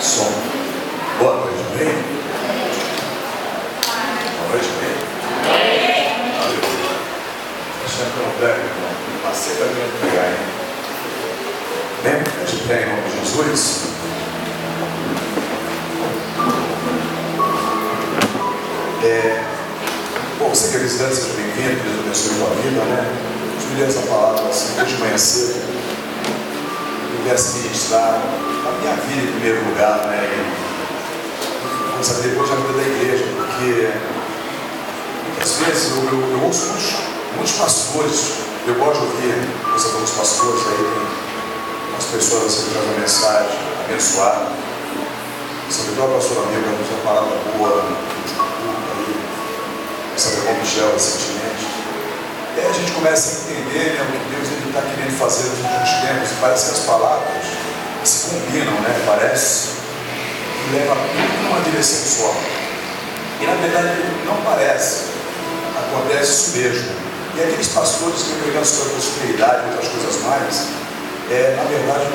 Som. Boa noite, amém? Boa noite, amém? Aleluia. Deixa eu não pego, irmão. Passei para mim pegar, hein? Amém? A gente tem em nome de Jesus. Bom, você que é visitante, seja bem-vindo, Deus abençoe a tua vida, né? Eu te dei essa palavra assim, hoje de manhã cedo. Eu pudesse ministrar a minha vida em primeiro lugar, né? E vamos saber depois a vida da igreja, porque às vezes eu ouço muitos pastores, eu gosto de ouvir alguns pastores aí, tem umas pessoas assim que trazem uma mensagem abençoada. Sobre o próprio pastor amigo, nos uma palavra boa. Sabe como Michel recentemente. E aí a gente começa a entender, né, o que Deus está querendo fazer nos últimos tempos, e parece que as palavras se combinam, né? Parece que leva tudo numa direção só. E na verdade não parece, acontece isso mesmo. E aqueles pastores que pregam sobre a prosperidade e outras coisas mais, na verdade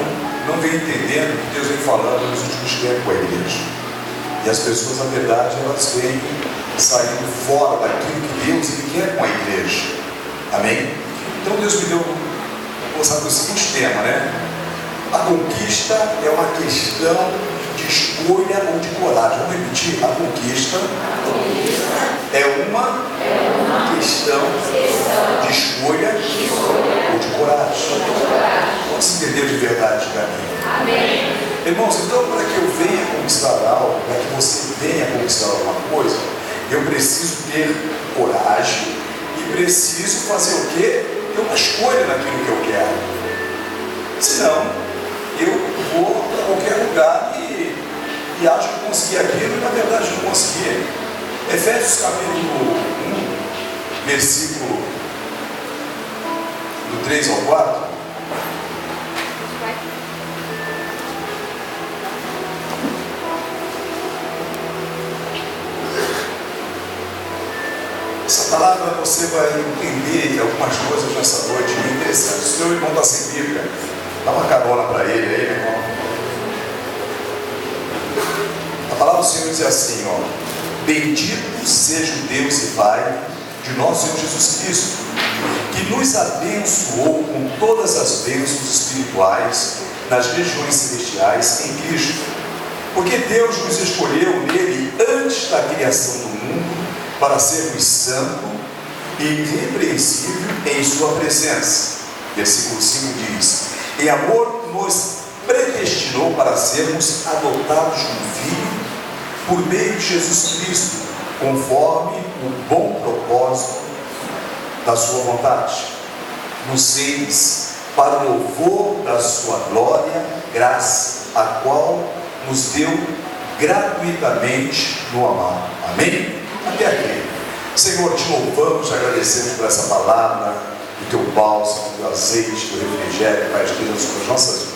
não vem entendendo o que Deus vem falando nos últimos tempos com a igreja. E as pessoas, na verdade, elas vêm saindo fora daquilo que Deus quer com a igreja. Amém? Então Deus me deu o seguinte tema, né? A conquista é uma questão de escolha ou de coragem. Vamos repetir? A conquista é uma questão de escolha ou de coragem. Vamos entender de verdade o caminho. Amém. Irmãos, então para que eu venha conquistar algo, para que você venha conquistar alguma coisa, eu preciso ter coragem e preciso fazer o quê? Ter uma escolha naquilo que eu quero. Senão, eu vou para qualquer lugar e acho que consegui aquilo e na verdade não consegui. Efésios capítulo 1, versículo do 3 ao 4. Essa palavra você vai entender algumas coisas nessa noite interessantes. Se o seu irmão está sem Bíblia, dá uma carona para ele aí, meu irmão. A palavra do Senhor diz assim, ó: bendito seja o Deus e Pai de nosso Senhor Jesus Cristo, que nos abençoou com todas as bênçãos espirituais nas regiões celestiais em Cristo, porque Deus nos escolheu nele antes da criação do mundo para sermos santos e irrepreensíveis em sua presença. Versículo 5 diz: em amor nos predestinou para sermos adotados como filhos por meio de Jesus Cristo, conforme o bom propósito da sua vontade, nos seres para o louvor da sua glória, graça, a qual nos deu gratuitamente no amar. Amém? Até aqui. Senhor, te louvamos, te agradecemos por essa palavra, do teu bálsamo, do azeite, do refrigério, Pai de Deus, sobre as nossas vidas.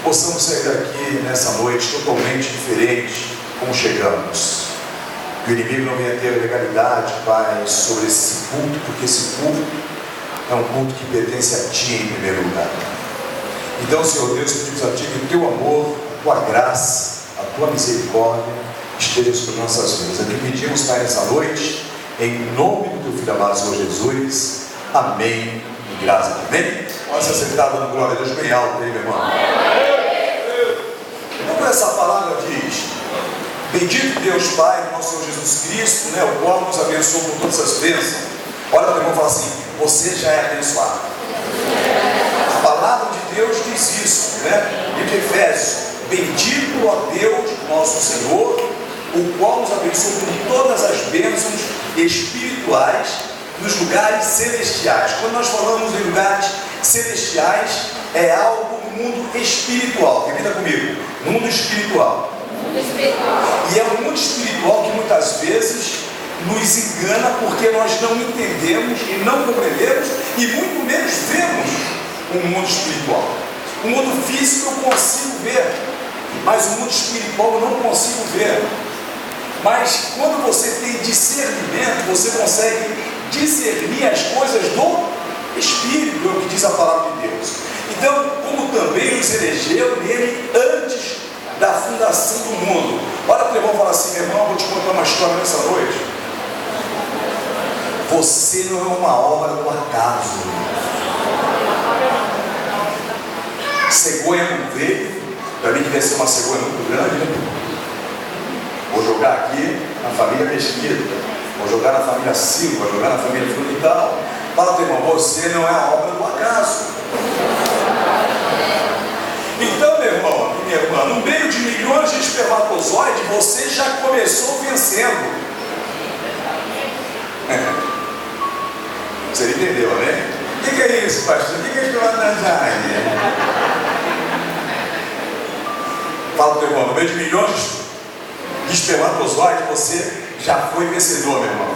Possamos sair daqui nessa noite totalmente diferente como chegamos. Que o inimigo não venha ter legalidade, Pai, sobre esse culto, porque esse culto é um culto que pertence a Ti em primeiro lugar. Então, Senhor Deus, pedimos a Ti que o Teu amor, a Tua graça, a Tua misericórdia esteja sobre nossas vidas. Aqui pedimos, Pai, nessa noite, em nome do Teu Filho amado, Senhor Jesus. Amém. E graças a Deus. Amém? Pode ser sentado dando glória a Deus bem alto aí, meu irmão. Então, essa palavra diz: bendito Deus Pai, nosso Senhor Jesus Cristo, né, o qual nos abençoou com todas as bênçãos. Olha para o irmão e fala assim: você já é abençoado. A palavra de Deus diz isso, né? Em Efésios: bendito a Deus, nosso Senhor, o qual nos abençoou com todas as bênçãos espirituais nos lugares celestiais. Quando nós falamos em lugares celestiais, é algo no mundo espiritual. Repita comigo: mundo espiritual. E é o mundo espiritual que muitas vezes nos engana, porque nós não entendemos e não compreendemos e muito menos vemos o mundo espiritual. O mundo físico eu consigo ver, mas o mundo espiritual eu não consigo ver. Mas quando você tem discernimento, você consegue discernir as coisas do Espírito, é o que diz a palavra de Deus. Então, como também nos elegeu nele antes da fundação chama nessa noite? Você não é uma obra do acaso. Cegonha não veio. Para mim devia ser uma cegonha muito grande, né? Vou jogar aqui na família Mesquita, vou jogar na família Silva, vou jogar na família Frutal. Fala, teu irmão, você não é a obra do acaso. Então, meu irmão e minha irmã, no meio de milhões de espermatozoides, você já começou vencendo. Você entendeu, né? O que é isso, pastor? O que é espermatozoide? Fala, teu irmão, no meio de milhões de espermatozoides, você já foi vencedor, meu irmão.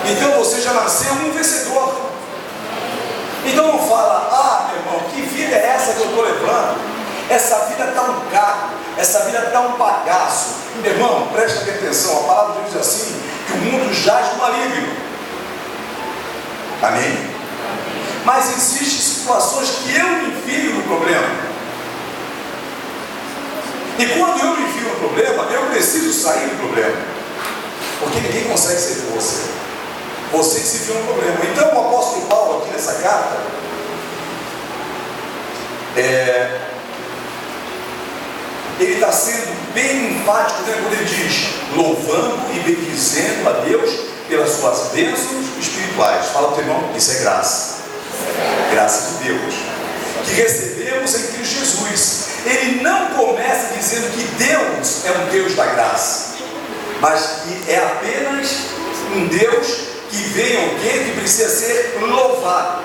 Então você já nasceu um vencedor. Então não fala, meu irmão, que vida é essa que eu estou levando? Essa vida está um carro, essa vida está um bagaço. Meu irmão, presta atenção, a palavra diz assim, que o mundo jaz no maligno. Amém? Mas existem situações que eu me enfio no problema. E quando eu me enfio no problema, eu preciso sair do problema. Porque ninguém consegue ser por você. Você que se enfia no problema. Então o apóstolo Paulo aqui nessa carta, ele está sendo bem enfático, né, quando ele diz, louvando e bendizendo a Deus pelas suas bênçãos espirituais. Fala para o teu irmão, isso é graça. Graça de Deus. Que recebemos em Cristo Jesus. Ele não começa dizendo que Deus é um Deus da graça, mas que é apenas um Deus que vem alguém que precisa ser louvado.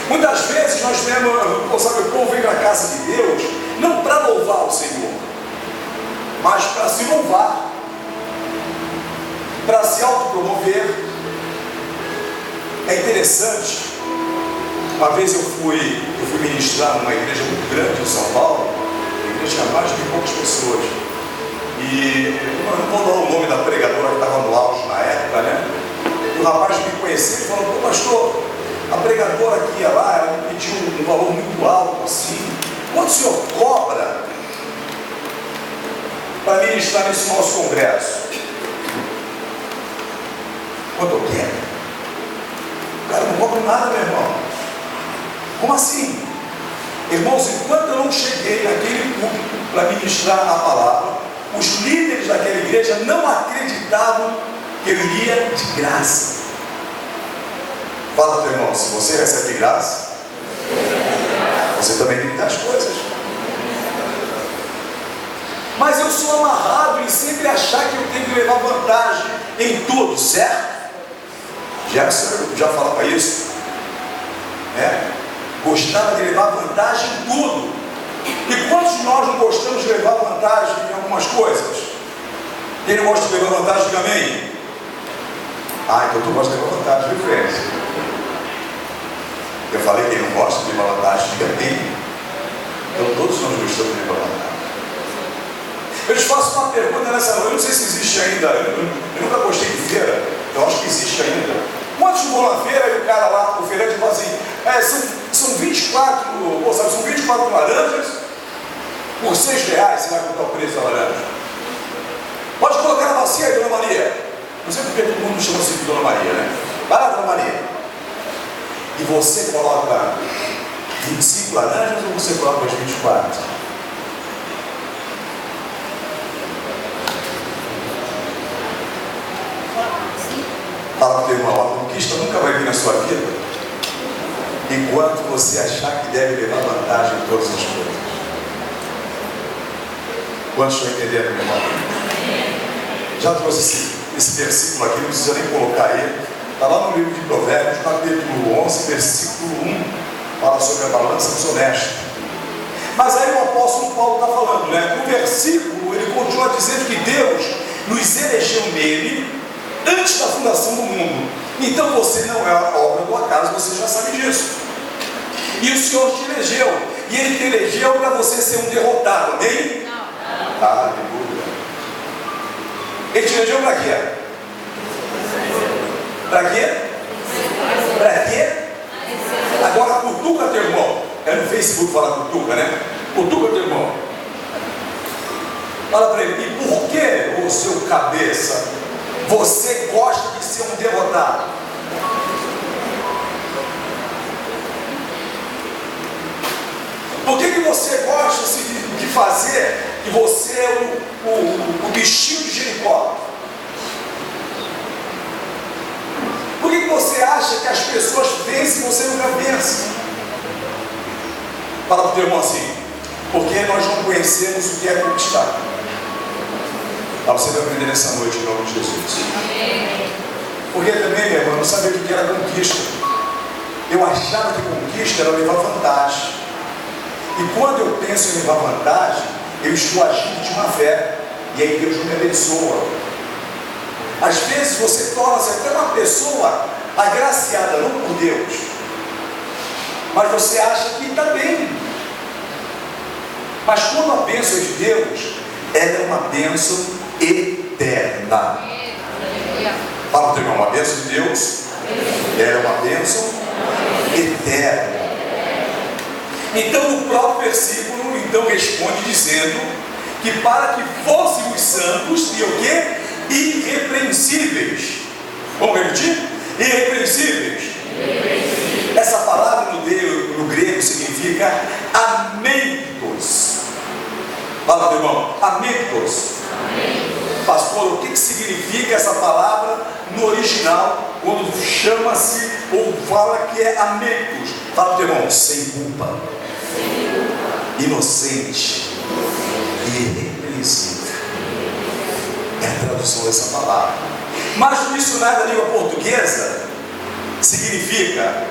Muitas vezes nós vemos, sabe, o povo vem para a casa de Deus não para louvar o Senhor, mas para se louvar, para se autopromover. É interessante. Uma vez eu fui ministrar numa igreja muito grande em São Paulo. A igreja tinha mais de poucas pessoas. E eu não vou dar o nome da pregadora que estava no auge na época, né? E o rapaz me conheceu e falou, pô, pastor, a pregadora que ia lá, ela me pediu um valor muito alto, assim. Quanto o senhor cobra para ministrar nesse nosso congresso? Quanto eu quero? O cara não cobra nada, meu irmão. Como assim? Irmãos, enquanto eu não cheguei naquele púlpito para ministrar a palavra, os líderes daquela igreja não acreditavam que eu iria de graça. Fala para o teu irmão, se você recebe de graça, você também tem que dar as coisas. Mas eu sou amarrado em sempre achar que eu tenho que levar vantagem em tudo, certo? Jefferson já falava isso. Gostava de levar vantagem em tudo. E quantos de nós não gostamos de levar vantagem em algumas coisas? Quem não gosta de levar vantagem, diga amém. Então tu gosta de levar vantagem, viu, Fred? Eu falei que quem não gosta de levar vantagem, diga amém. Então todos nós gostamos de levar vantagem. Eu te faço uma pergunta nessa noite, eu não sei se existe ainda, eu nunca gostei de feira, eu acho que existe ainda. Quantos vão na feira e o cara lá, o feirante fala assim, são 24, são 24 laranjas por R$6, você vai contar o preço da laranja. Pode colocar na bacia aí, Dona Maria. Não sei porque todo mundo chama assim de Dona Maria, né? Vai lá, Dona Maria. E você coloca 25 laranjas ou você coloca as 24? Fala para o teu irmão, a conquista nunca vai vir na sua vida enquanto você achar que deve levar vantagem em todas as coisas. Quantos estão entendendo, meu irmão? Já trouxe esse versículo aqui, não precisa nem colocar ele. Está lá no livro de Provérbios, capítulo 11, versículo 1. Fala sobre a balança desonesta. Mas aí o apóstolo Paulo está falando, né? No versículo ele continua dizendo que Deus nos elegeu nele antes da fundação do mundo. Então você não é a obra do acaso, você já sabe disso. E o Senhor te elegeu. E Ele te elegeu para você ser um derrotado, amém? Não. Aleluia. Ele te elegeu para quê? Para quê? Para quê? Agora cutuca teu irmão. É no Facebook falar cutuca, né? Cutuca teu irmão. Fala para ele: e por que, ô seu cabeça, você gosta de ser um derrotado? Por que você gosta de fazer que você é o bichinho de Jericó? Por que você acha que as pessoas vencem e você nunca vence? Fala para o teu irmão assim: porque nós não conhecemos o que é conquistar. Você vai aprender nessa noite em nome de Jesus. Porque também, meu irmão, eu não sabia o que era conquista. Eu achava que conquista era levar vantagem. E quando eu penso em levar vantagem, eu estou agindo de má fé. E aí Deus não me abençoa. Às vezes você torna-se até uma pessoa agraciada, não por Deus, mas você acha que está bem. Mas quando a bênção é de Deus, ela é uma bênção eterna. Fala para o teu irmão: uma bênção de Deus, ela é uma bênção eterna. Então o próprio versículo então responde dizendo que para que fôssemos santos e o quê? Irrepreensíveis. Vamos repetir? Irrepreensíveis. Essa palavra no grego significa amentos. Fala, meu irmão: amentos. Pastor, o que significa essa palavra no original, quando chama-se ou fala que é amentos? Fala, meu irmão: sem culpa, inocente e irrepreensível. É a tradução dessa palavra. Mas no dicionário da língua portuguesa significa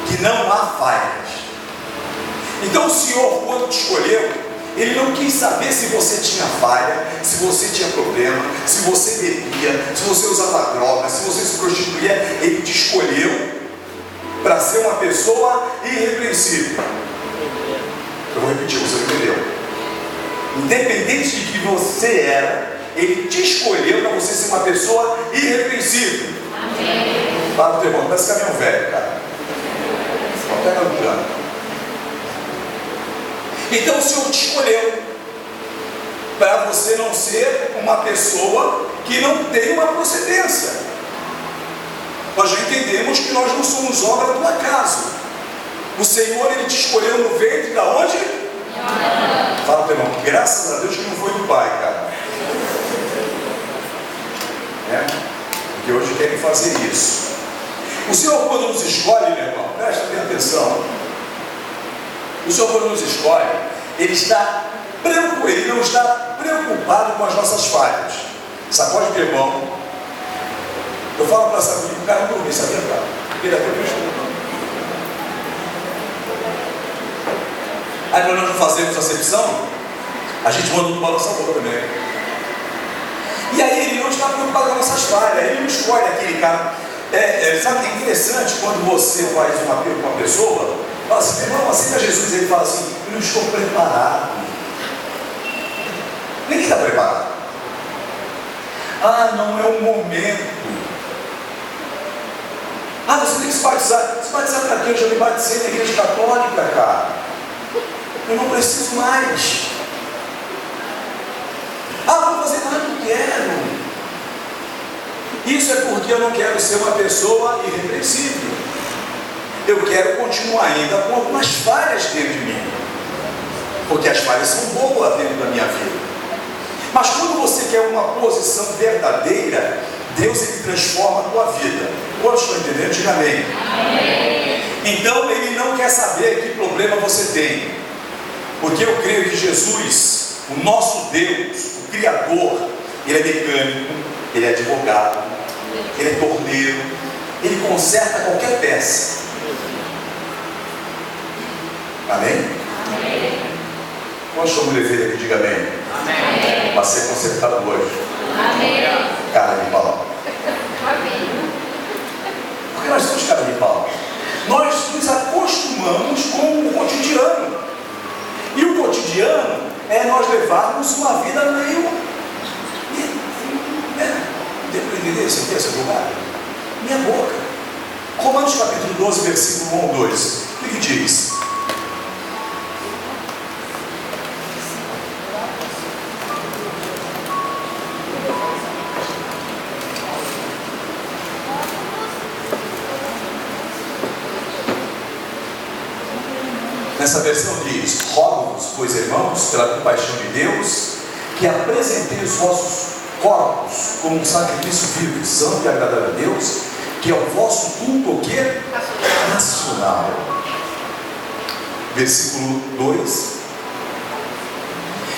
que não há falhas. Então o Senhor, quando te escolheu, Ele não quis saber se você tinha falha, se você tinha problema, se você bebia, se você usava droga, se você se prostituía. Ele te escolheu para ser uma pessoa irrepreensível. Eu vou repetir, você entendeu? Independente de que você era, Ele te escolheu para você ser uma pessoa irrepreensível. Amém. Fala pro teu irmão: parece caminhão velho, cara. Pega no plano. Então o Senhor te escolheu para você não ser uma pessoa que não tem uma procedência. Nós já entendemos que nós não somos obra do acaso. O Senhor, Ele te escolheu no ventre da onde? Fala pro irmão: graças a Deus que não foi do pai, cara. Porque hoje querem fazer isso. O Senhor, quando nos escolhe, meu irmão, presta bem atenção. O Senhor, quando nos escolhe, Ele não está preocupado com as nossas falhas. Sacode teu irmão. Eu falo para saber que o cara não dormir, sabia, cara? Ele até prestou. Aí para nós não fazermos acepção, a gente manda um balançador também. E aí Ele não está preocupado com as nossas falhas. Ele não escolhe aquele cara. Sabe que é interessante quando você faz um apelo com uma pessoa, fala assim: meu irmão, aceita Jesus. Ele fala assim: eu não estou preparado. Ninguém está preparado. Ah, não é o momento. Ah, você tem que se batizar. Se batizar para quê? Eu já me batizei na igreja católica, cara. Eu não preciso mais. Ah, vou fazer mais, não quero. Isso é porque eu não quero ser uma pessoa irrepreensível. Eu quero continuar ainda com algumas falhas dentro de mim, porque as falhas são boas dentro da minha vida. Mas quando você quer uma posição verdadeira, Deus, Ele transforma a tua vida. Quantos estão entendendo? Diga amém. Amém. Então Ele não quer saber que problema você tem, porque eu creio que Jesus, o nosso Deus, o Criador, Ele é mecânico, Ele é advogado, Ele é torneiro, Ele conserta qualquer peça. Amém? Amém. Quantos estão me levando aqui? Diga amém. Amém. Vai ser consertado hoje. Amém. Cara de pau. Amém. Porque nós somos cara de pau. Nós nos acostumamos com o cotidiano. E o cotidiano é nós levarmos uma vida meio. Deu para entender isso aqui, essa jogada? Minha boca. Romanos capítulo 12, versículo 1 ao 2. O que diz? Nessa versão diz: rogo-vos, pois irmãos, pela compaixão de Deus, que apresenteis os vossos corpos como um sacrifício vivo, santo e agradável a Deus, que é o vosso culto, o quê? Racional. Versículo 2: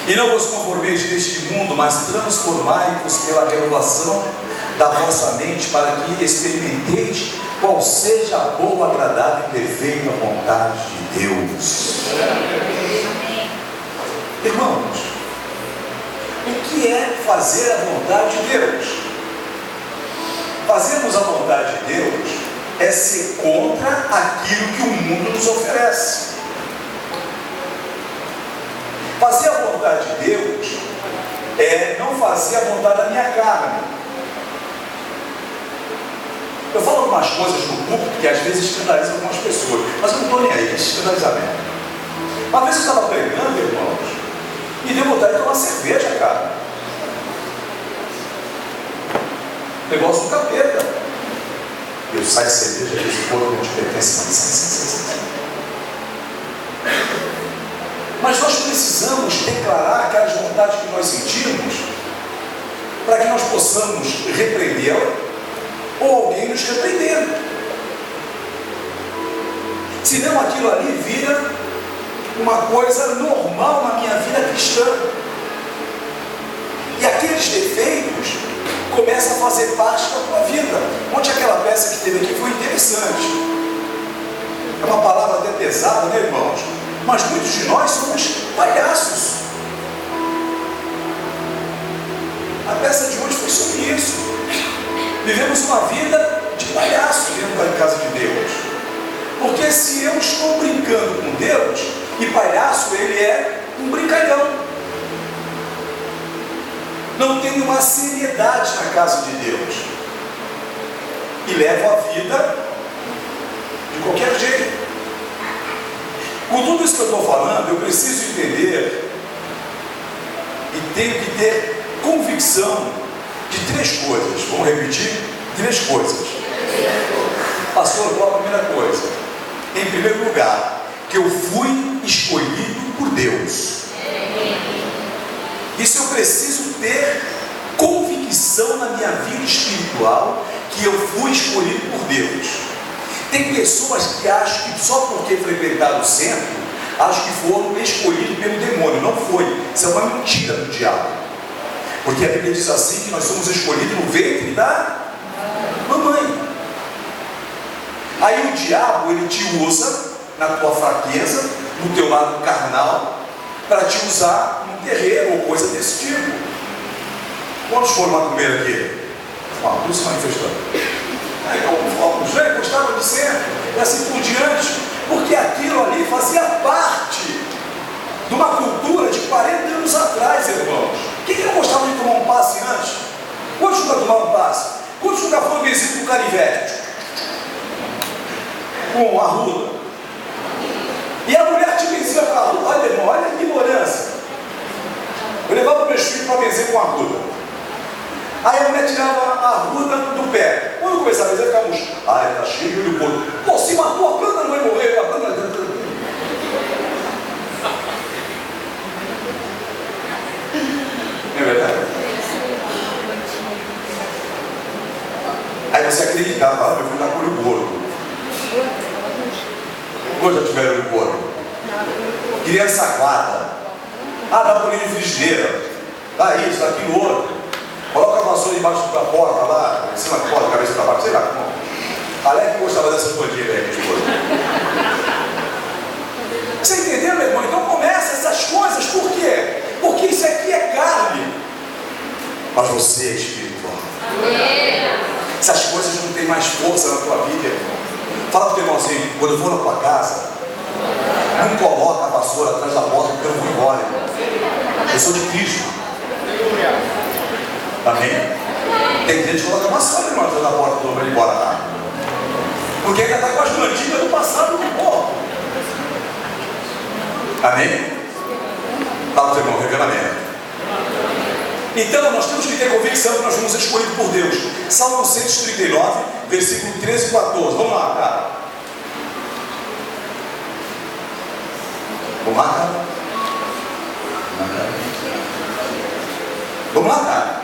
e não vos conformeis deste mundo, mas transformai-vos pela renovação da vossa mente, para que experimenteis qual seja a boa, agradável e perfeita vontade de Deus. Irmãos, o que é fazer a vontade de Deus? Fazermos a vontade de Deus é ser contra aquilo que o mundo nos oferece. Fazer a vontade de Deus é não fazer a vontade da minha carne. Eu falo algumas coisas no público que às vezes escandalizam algumas pessoas, mas eu não estou nem aí, escandalizamento. Uma vez eu estava pregando, irmãos, e deu vontade de tomar cerveja, cara. Negócio do capeta. Eu saio de cerveja, esse corpo não te pertence, mas nós precisamos declarar aquelas vontades que nós sentimos, para que nós possamos repreendê-la, ou alguém nos repreender. Senão aquilo ali vira uma coisa normal na minha vida cristã. E aqueles defeitos começam a fazer parte da tua vida. Ontem aquela peça que teve aqui foi interessante. É uma palavra até pesada, né, irmãos? Mas muitos de nós somos palhaços. A peça de hoje foi sobre isso. Vivemos uma vida de palhaço dentro da casa de Deus. Porque se eu estou brincando com Deus, e palhaço ele é um brincalhão, não tem uma seriedade na casa de Deus, e levo a vida de qualquer jeito. Com tudo isso que eu estou falando, eu preciso entender e tenho que ter convicção de três coisas. Vamos repetir? Três coisas. Pastor, qual a primeira coisa? Em primeiro lugar, que eu fui escolhido por Deus. Isso eu preciso ter convicção na minha vida espiritual, que eu fui escolhido por Deus. Tem pessoas que acham que só porque frequentaram o centro, acham que foram escolhidos pelo demônio. Não foi. Isso é uma mentira do diabo. Porque a Bíblia diz assim, que nós somos escolhidos no ventre da mamãe. Aí o diabo, ele te usa na tua fraqueza, no teu lado carnal, para te usar num terreiro ou coisa desse tipo. Quantos foram lá comer aqui? Tudo se manifestando. Aí como fomos, né? Gostava de ser, e assim por diante, porque aquilo ali fazia parte de uma cultura de 40 anos atrás, irmãos. Quem não gostava de tomar um passe antes? Quantos nunca tomaram um passe? Quantos nunca foram vencidos com canivete? Com arruda? E a mulher te vencia com a arruda. Olha, irmão, olha a ignorância. Eu levava meus filhos para vencer com a arruda. Aí a mulher tirava a arruda do pé. Quando começava a vencer, ficava murcho. Ai, está cheio de couro. Pô, se matou, a planta não vai morrer. A planta... Não é verdade? Aí você acreditava, meu filho está com olho gordo. Hoje já tiveram olho gordo. Criança aguada. Dá por de frigideira. Dá isso, dá aquilo outro. Coloca a vassoura embaixo da porta lá, em cima da porta, cabeça para baixo, sei lá como. Alec gostava dessas coisinhas aí, de coisa. Você entendeu, meu irmão? Então começa essas coisas, por quê? Porque isso aqui é carne, mas você é espiritual. Essas coisas não têm mais força na tua vida, irmão. Fala para o teu irmão assim, quando eu for na tua casa, não coloca a vassoura atrás da porta, porque eu não vou embora, irmão. Eu sou de Cristo. Amém? Tem gente que coloca uma vassoura, irmão, atrás da porta, não vai embora lá. Porque ainda está com as mandigas do passado no corpo. Amém? Fala para o teu irmão, revelamento. Então nós temos que ter convicção que nós fomos escolhidos por Deus. Salmo 139, versículo 13 e 14. Vamos lá, cara. Vamos lá, cara? Vamos lá, cara?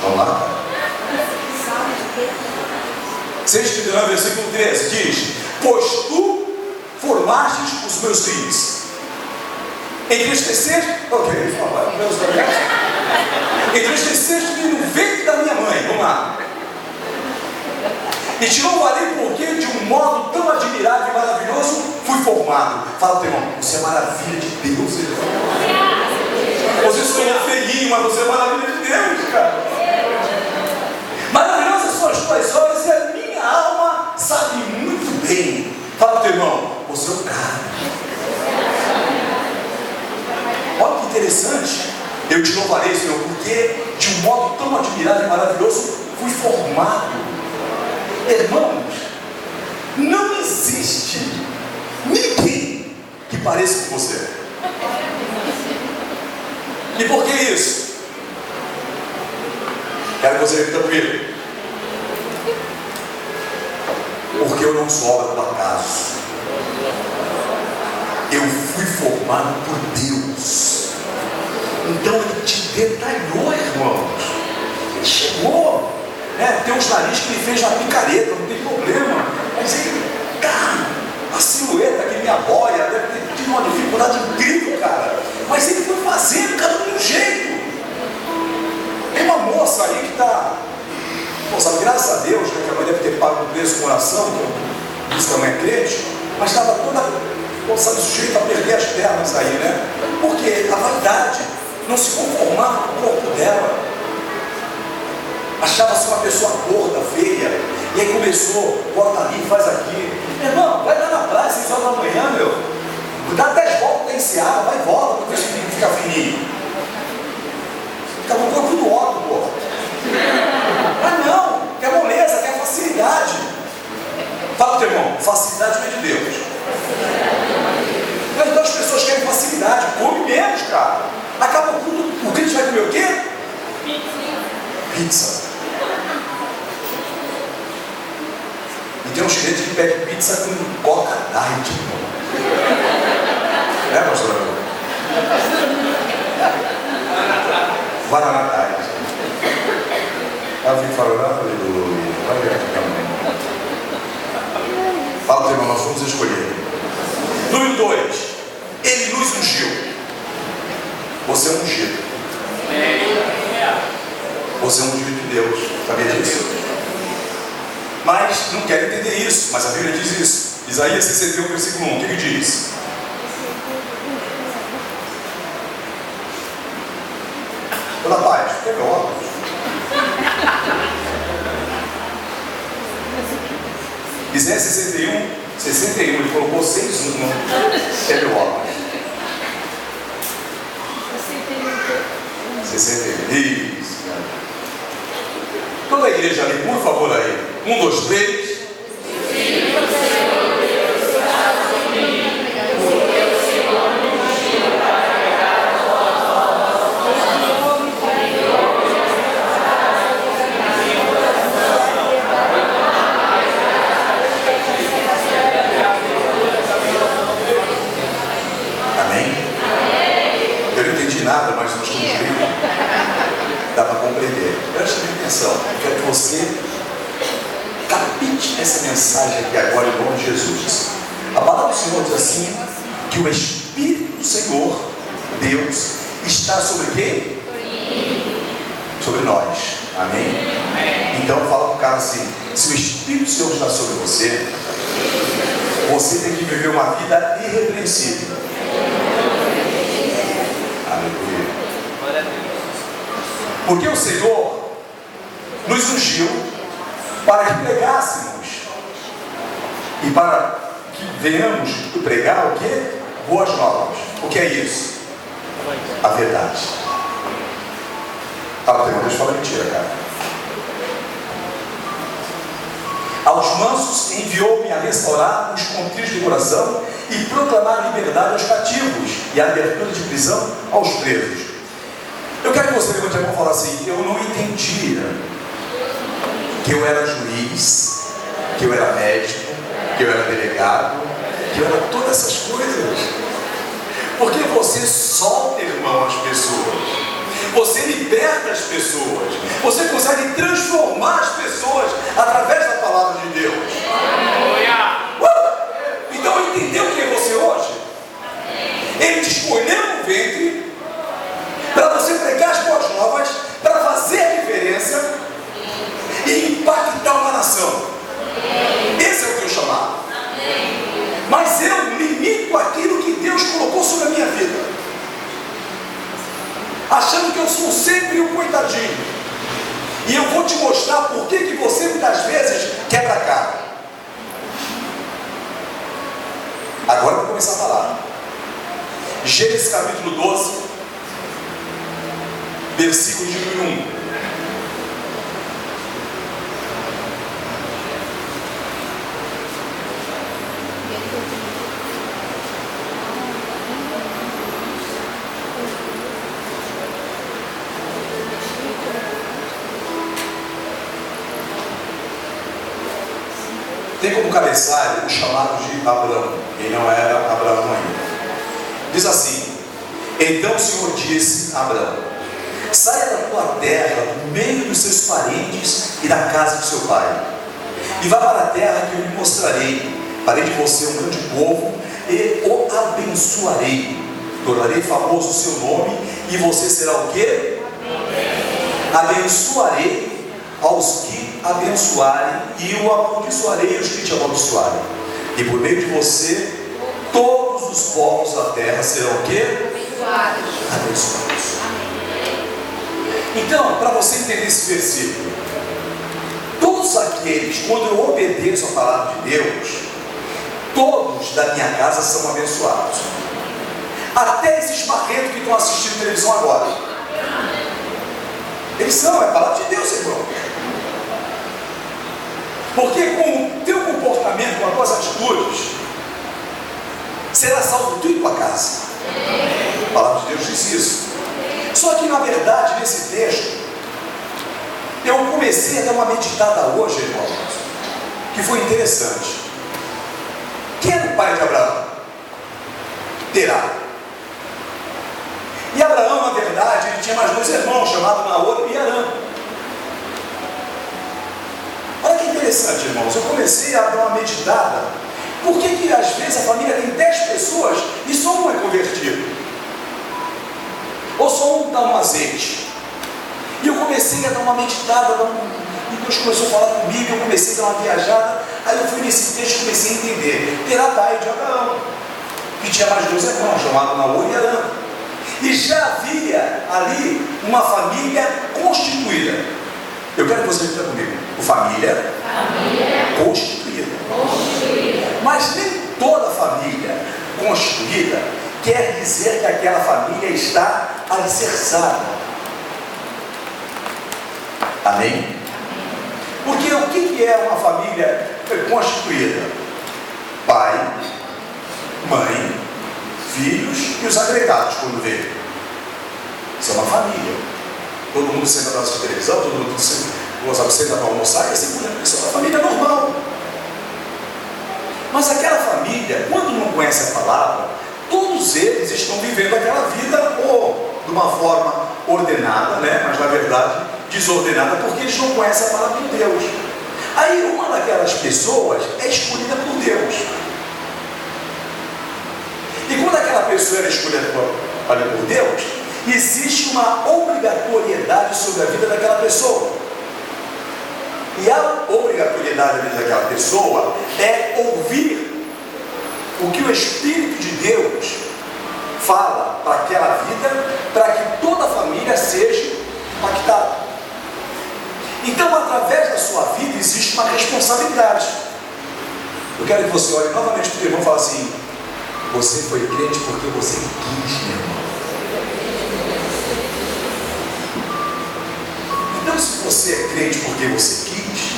Vamos lá, cara? 6:39, versículo 13 diz: pois tu formastes os meus filhos, entristeceste, entristeceste-me no ventre da minha mãe. Vamos lá. E te louvarei porque de um modo tão admirável e maravilhoso fui formado. Fala teu irmão, você é maravilha de Deus, irmão. Você escolheu feinho, mas você é maravilha de Deus, cara. Maravilhosas são as tuas obras e a minha alma sabe muito bem. Fala teu irmão, você é o cara. Olha que interessante. Eu te louvarei, Senhor, porque de um modo tão admirável e maravilhoso fui formado. Irmãos, não existe ninguém que pareça com você. E por que isso? Quero que você repita comigo. Porque eu não sou obra do acaso. Eu fui formado por Deus. Então Ele te detalhou, irmãos. Ele chegou. Tem uns narizes que ele fez na picareta, não tem problema. Mas ele, cara, a silhueta que minha boia deve ter tido uma dificuldade incrível, cara. Mas ele foi fazendo, cada um de um jeito. Tem uma moça aí que está, sabe, graças a Deus, que a mãe deve ter pago um preço com oração, que disse que a mãe é crente, mas estava toda, sabe, sujeita a perder as pernas aí, né? Porque a vaidade não se conformava com o corpo dela. Achava-se uma pessoa gorda, feia, e aí começou, bota ali, faz aqui. Irmão, vai lá na praia, 6 horas da manhã, meu. Dá 10 voltas, tem seara, vai e volta, para ver se fica fininho. Fica no corpo do outro, pô. Mas não, quer moleza, quer facilidade. Fala, teu irmão, facilidade vem de Deus. Mas então as pessoas querem facilidade, come menos, cara. Acaba tudo, o crente vai comer o quê? Pizza. E tem uns crentes que pedem pizza com Coca Diet, né, pastor? Guaraná Diet. Ela fica falando, aleluia, vai ver aqui também. Fala, irmão, nós vamos escolher. Número 2, Ele nos ungiu. Você é ungido. Você é ungido de Deus, sabia disso? Mas não quero entender isso, mas a Bíblia diz isso. Isaías 61, versículo 1, o que ele diz? Toda paz, que é meu óculos? Isaías 61, ele colocou 6 1, que é meu óculos. 61, isso. Toda a igreja ali, por favor, aí. 1, 2, 3. Amém? Eu não entendi nada, mas nós estamos vendo. Dá para compreender. Preste atenção. Eu quero que você capite essa mensagem aqui agora em nome de Jesus. A palavra do Senhor diz assim: que o Espírito do Senhor, Deus, está sobre quem? Sobre nós. Amém? Então fala para o cara assim: se o Espírito do Senhor está sobre você, você tem que viver uma vida irrepreensível. Aleluia. Porque o Senhor nos ungiu para que pregássemos e para que venhamos pregar o quê? Boas novas. O que é isso? A verdade. Fala, Deus fala mentira, cara. Aos mansos enviou-me a restaurar os contritos de coração e proclamar a liberdade aos cativos e a abertura de prisão aos presos. Eu quero que você levante a mão e fale assim: eu não entendia que eu era juiz, que eu era médico, que eu era delegado, que olha todas essas coisas. Porque você solta, irmão, as pessoas. Você liberta as pessoas. Você consegue transformar as pessoas através da palavra de Deus. Então entendeu quem é você hoje? Ele te escolheu no ventre para você pregar as boas novas, para fazer a diferença e impactar uma nação. Esse é o teu chamado. Mas eu limito aquilo que Deus colocou sobre a minha vida, achando que eu sou sempre um coitadinho. E eu vou te mostrar por que você muitas vezes quebra a cara. Agora eu vou começar a falar. Gênesis capítulo 12, versículo de número 1. Tem como cabeçalho o chamado de Abraão. Ele não era Abraão ainda. Diz assim: então o Senhor disse a Abraão: saia da tua terra, do meio dos seus parentes e da casa de seu pai, e vá para a terra que eu lhe mostrarei. Farei de você um grande povo e o abençoarei. Tornarei famoso o seu nome e você será o quê? Abençoarei aos que abençoarem e o amaldiçoarei os que te amaldiçoarem. E por meio de você, todos os povos da terra serão o quê? Abençoados. Então, para você entender esse versículo, todos aqueles, quando eu obedeço a palavra de Deus, todos da minha casa são abençoados. Até esses marrentos que estão assistindo televisão agora. Eles são, é a palavra de Deus, irmão. Porque com o teu comportamento, com as tuas atitudes, será salvo tu e tua casa. A palavra de Deus diz isso. Só que na verdade, nesse texto, eu comecei a dar uma meditada hoje, irmãos, que foi interessante. Quem era o pai de Abraão? Terá. E Abraão, na verdade, ele tinha mais dois irmãos, chamados Naor e Arã. Olha que interessante, irmãos, eu comecei a dar uma meditada. Por que às vezes a família tem 10 pessoas e só um é convertido? Ou só um dá um azeite? E eu comecei a dar uma meditada, e Deus começou a falar comigo, eu comecei a dar uma viajada. Aí eu fui nesse texto e comecei a entender. Terá pai de Abraão, que tinha mais dois irmãos, chamados Naor e Arã. E já havia ali uma família constituída. Eu quero que você repita comigo. Família constituída. Mas nem toda família constituída quer dizer que aquela família está alicerçada. Amém? Porque o que é uma família constituída? Pai, mãe, filhos e os agregados, quando vê. Isso é uma família. Todo mundo senta para assistir televisão, todo mundo senta para almoçar, e assim, isso é uma família normal. Mas aquela família, quando não conhece a palavra, todos eles estão vivendo aquela vida ou de uma forma ordenada, né? Mas na verdade desordenada, porque eles não conhecem a palavra de Deus. Aí uma daquelas pessoas é escolhida por Deus. E quando aquela pessoa é escolhida por Deus, existe uma obrigatoriedade sobre a vida daquela pessoa. E a obrigatoriedade da vida daquela pessoa é ouvir o que o Espírito de Deus fala para aquela vida, para que toda a família seja impactada. Então, através da sua vida, existe uma responsabilidade. Eu quero que você olhe novamente para o teu irmão e fale assim: você foi crente porque você quis, meu irmão. Então, se você é crente porque você quis,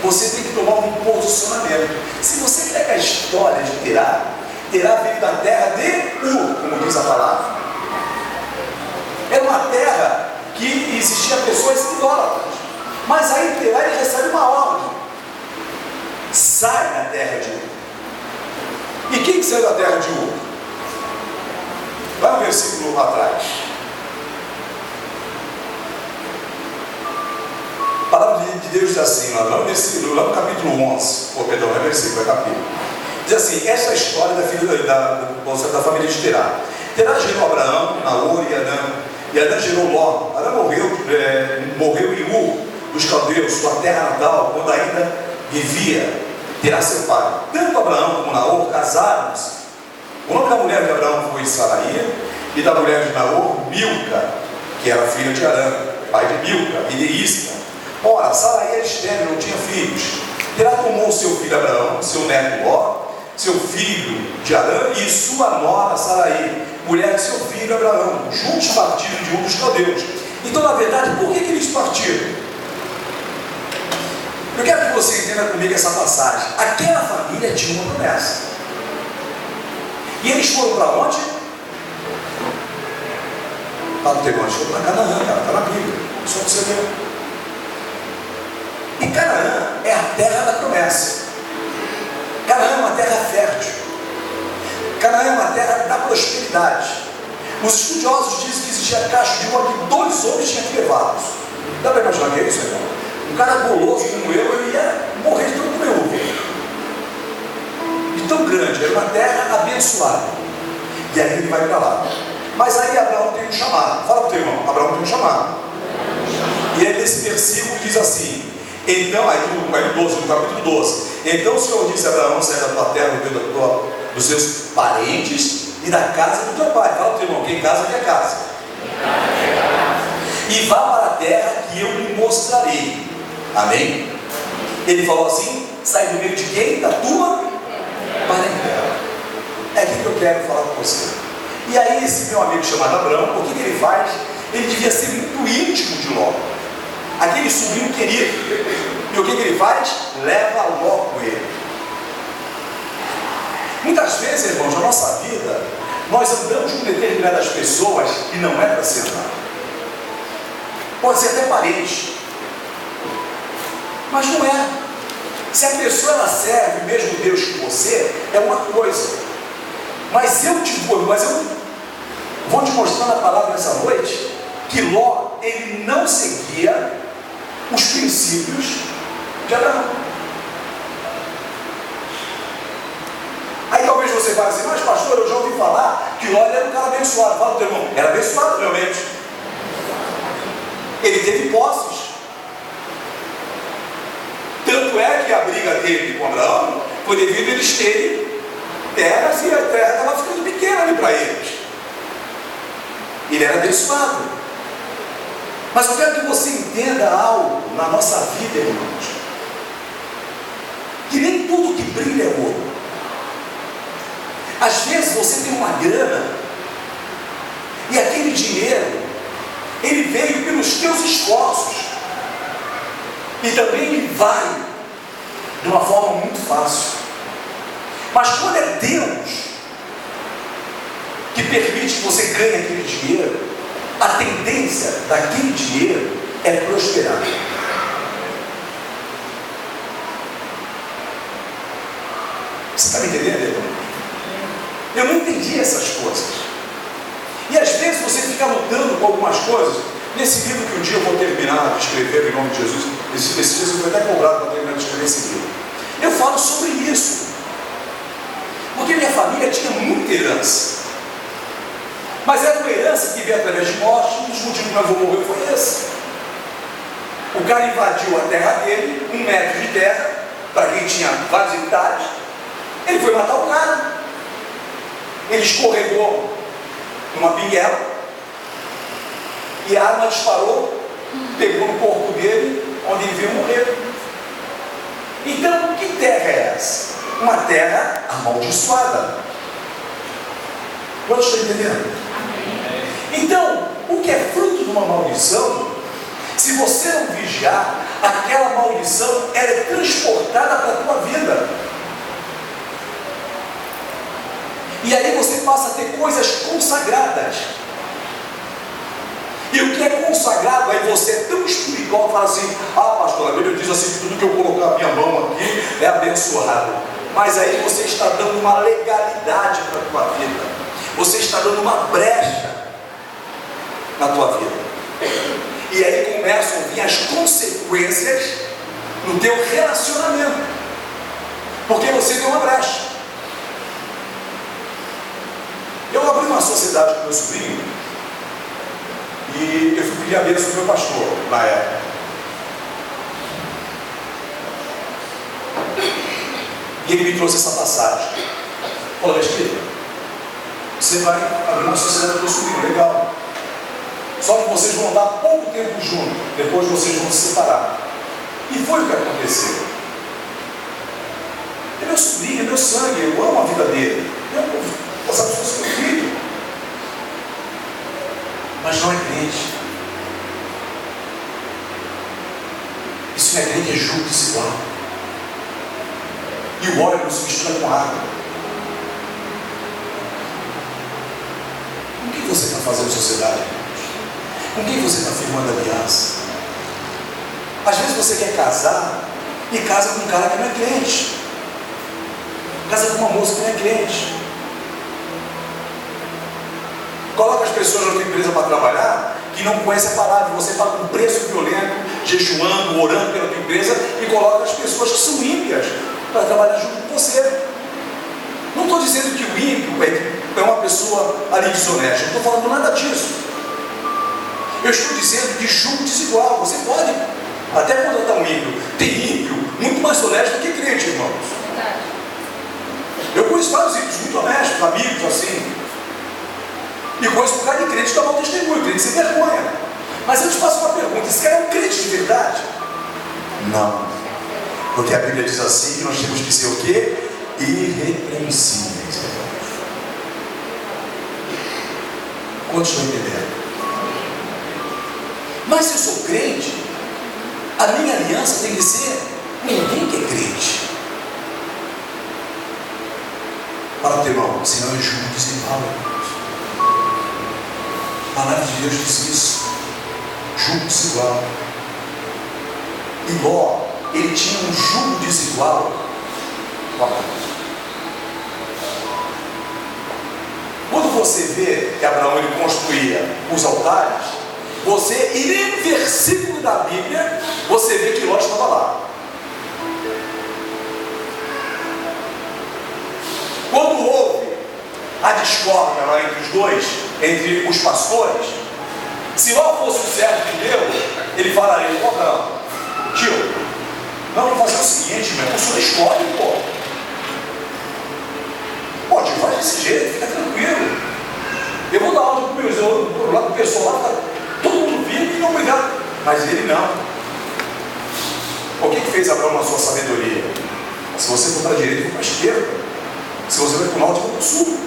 você tem que tomar um posicionamento. Se você pega a história de Terá veio da terra de Ur, como diz a palavra. Era uma terra que existia pessoas idólatras. Mas aí Terá ele recebe uma ordem: sai da terra de Ur. E quem Quem saiu da terra de Ur? Vai no versículo atrás. A palavra de Deus diz assim, lá no capítulo 11, perdão, não é versículo, é capítulo. Diz assim: essa é a história da família de Terá. Terá gerou Abraão, Naor e Arã. E Arã gerou Ló. Arã morreu em Ur dos caldeus, sua terra natal, quando ainda vivia Terá seu pai. Tanto Abraão como Naor casaram-se. O nome da mulher de Abraão foi Saraí, e da mulher de Naor, Milca, que era filha de Arã, pai de Milca e de Isca. Ora, Saraí era estéril, não tinha filhos. Terá tomou seu filho Abraão, seu neto Ló, seu filho de Arã e sua nora Saraí, mulher de seu filho Abraão, juntos partiram de Ur dos caldeus. Então, na verdade, por que eles partiram? Eu quero que você entenda comigo essa passagem. Aquela família tinha uma promessa. E eles foram para onde? Fala o teu irmão, eles foram para Canaã, cara, está na Bíblia. Só para você ver. E Canaã é a terra da promessa. Canaã é uma terra fértil. Canaã é uma terra da prosperidade. Os estudiosos dizem que existia cacho de uva que 2 homens tinham que levá-los. Dá para imaginar que é isso, irmão? Um cara goloso como eu ia morrer de tanto comer uva. De tão grande, era uma terra abençoada. E aí ele vai para lá. Mas aí Abraão tem um chamado. Fala para o teu irmão, Abraão tem um chamado. E aí nesse versículo diz assim: então, aí no capítulo 12, então o Senhor disse a Abraão: sai da tua terra, dos seus parentes e da casa do teu pai. Fala para o teu irmão, quem casa quer casa. E vá para a terra que eu lhe mostrarei. Amém? Ele falou assim: sai do meio de quem? Da tua parentela. É aquilo que eu quero falar com você. E aí esse meu amigo chamado Abraão, o que ele faz? Ele devia ser muito íntimo de Ló, aquele sobrinho querido. E o que ele faz? Leva Ló com ele. Muitas vezes, irmãos, na nossa vida, nós andamos com determinadas pessoas e não é para se andar. Pode ser até parente, mas não é. Se a pessoa ela serve o mesmo Deus que você, é uma coisa. Mas eu vou te mostrar na palavra nessa noite que Ló, ele não seguia os princípios de Abraão. Aí talvez você fale assim: mas pastor, eu já ouvi falar que Ló era um cara abençoado. Fala, teu irmão, era abençoado realmente. Ele teve posses. Tanto é que a briga dele com Abraão foi devido a eles terem terras e a terra estava ficando pequena ali para eles. Ele era abençoado. Mas eu quero que você entenda algo na nossa vida, irmãos, que nem tudo que brilha é ouro. Às vezes você tem uma grana e aquele dinheiro ele veio pelos teus esforços e também ele vai de uma forma muito fácil. Mas quando é Deus que permite que você ganhe aquele dinheiro, a tendência daquele dinheiro é prosperar. Você está me entendendo, irmão? Eu não entendi essas coisas. E às vezes você fica lutando com algumas coisas. Nesse livro que um dia eu vou terminar de escrever em nome de Jesus, esses dias eu fui até cobrado para terminar de escrever esse livro. Eu falo sobre isso. Porque minha família tinha muita herança. Mas era uma herança que veio através de morte. Um dos motivos que meu avô morreu foi esse. O cara invadiu a terra dele, 1 metro de terra, para quem tinha vários hectares. Ele foi matar o cara. Ele escorregou numa pinguela e a arma disparou, pegou no corpo dele, onde ele veio morrer. Então, que terra é essa? Uma terra amaldiçoada. Quantos estão entendendo? Então, o que é fruto de uma maldição, se você não vigiar, aquela maldição ela é transportada para a tua vida. E aí você passa a ter coisas consagradas. E o que é consagrado, aí você é tão espiritual, fala assim: ah pastor, a Bíblia diz assim, que tudo que eu colocar a minha mão aqui é abençoado. mas aí você está dando uma legalidade para a tua vida, você está dando uma brecha na tua vida, e aí começam a vir as consequências no teu relacionamento, porque você deu uma brecha. Eu abri uma sociedade com meu sobrinho e eu fui pedir a bênção do meu pastor na época. E ele me trouxe essa passagem. Falou: meu querido, você vai abrir uma sociedade com meu sobrinho, legal. Só que vocês vão dar pouco tempo juntos, depois vocês vão se separar. E foi o que aconteceu. É meu sobrinho, é meu sangue, eu amo a vida dele. Essa pessoa é meu filho. Mas não é crente. Isso não é crente, é julgo desigual. E o óleo não se mistura com água. Com quem você está fazendo sociedade? Com quem você está firmando aliança? Às vezes você quer casar e casa com um cara que não é crente. Casa com uma moça que não é crente. Coloca as pessoas na tua empresa para trabalhar que não conhecem a palavra. Você paga um preço violento, jejuando, orando pela tua empresa, e coloca as pessoas que são ímpias para trabalhar junto com você. Não estou dizendo que o ímpio é uma pessoa ali desonesta, não estou falando nada disso. Eu estou dizendo de julgo desigual. Você pode até contratar um ímpio. Tem ímpio muito mais honesto do que crente, irmãos. Eu conheço vários ímpios muito honestos, amigos assim. E conheço um cara de crente que dá mau testemunho, crente sem vergonha. Mas eu te faço uma pergunta: esse cara é um crente de verdade? Não. Porque a Bíblia diz assim que nós temos que ser o quê? Irrepreensíveis. Quantos estão entendendo? Mas se eu sou crente, a minha aliança tem que ser com ninguém que é crente. Para o teu irmão, senão eu julgo desigual. A palavra de Deus diz isso. Julgo desigual. E Ló, ele tinha um julgo desigual. Quando você vê que Abraão ele construía os altares, você, em nenhum versículo da Bíblia, você vê que Ló estava lá. Quando houve a discórdia lá entre os dois, entre os pastores, se Ló fosse o servo de Deus, ele falaria: pô, Abraão, tio, não, vou fazer o seguinte, meu, o senhor escolhe, pô. Pô, tio, faz desse jeito, fica tranquilo. Eu vou dar aula para o pessoal lá, todo mundo vive e não obrigado. Mas ele não. O que fez Abraão na sua sabedoria? Se você for para a direita, for para a esquerda. Se você vai para o norte, for para o sul.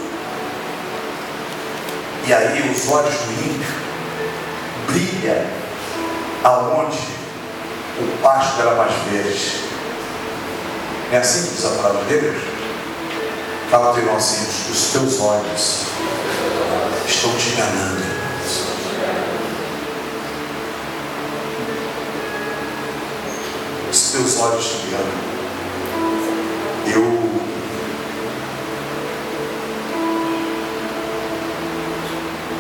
E aí os olhos do ímpio brilham aonde o pasto era mais verde. É assim que diz a palavra de Deus? Fala teu irmão assim: os teus olhos estão te enganando. Os teus olhos te enganam.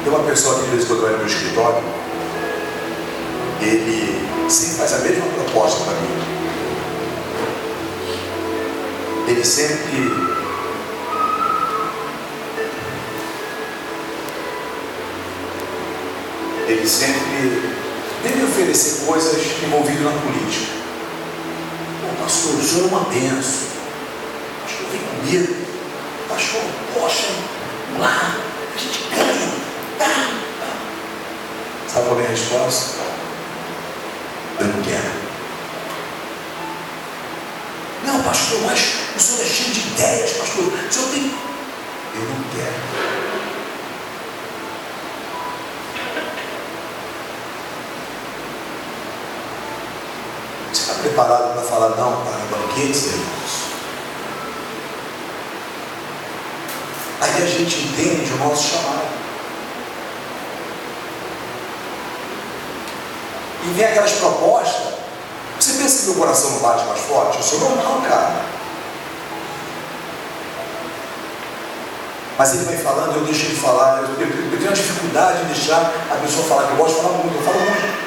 Tem uma pessoa que de vez em quando vai no meu escritório, ele sempre faz a mesma proposta para mim. Ele sempre vem me oferecer coisas envolvidas na política. Pô, pastor, o senhor é uma benção. Pastor, vem comigo. Pastor, poxa, lá, a gente ganha. Sabe qual é a resposta? Eu não quero. Não, pastor, mas o senhor é cheio de ideias, pastor. O senhor tem... Eu não quero. Você está preparado para falar não para banquetes, irmãos? Aí a gente entende o nosso chamado. E vem aquelas propostas. Você pensa que meu coração não bate mais forte? Eu sou normal, cara. Mas ele vai falando, eu deixo ele falar. Eu tenho uma dificuldade em deixar a pessoa falar, que eu gosto de falar muito, eu falo muito.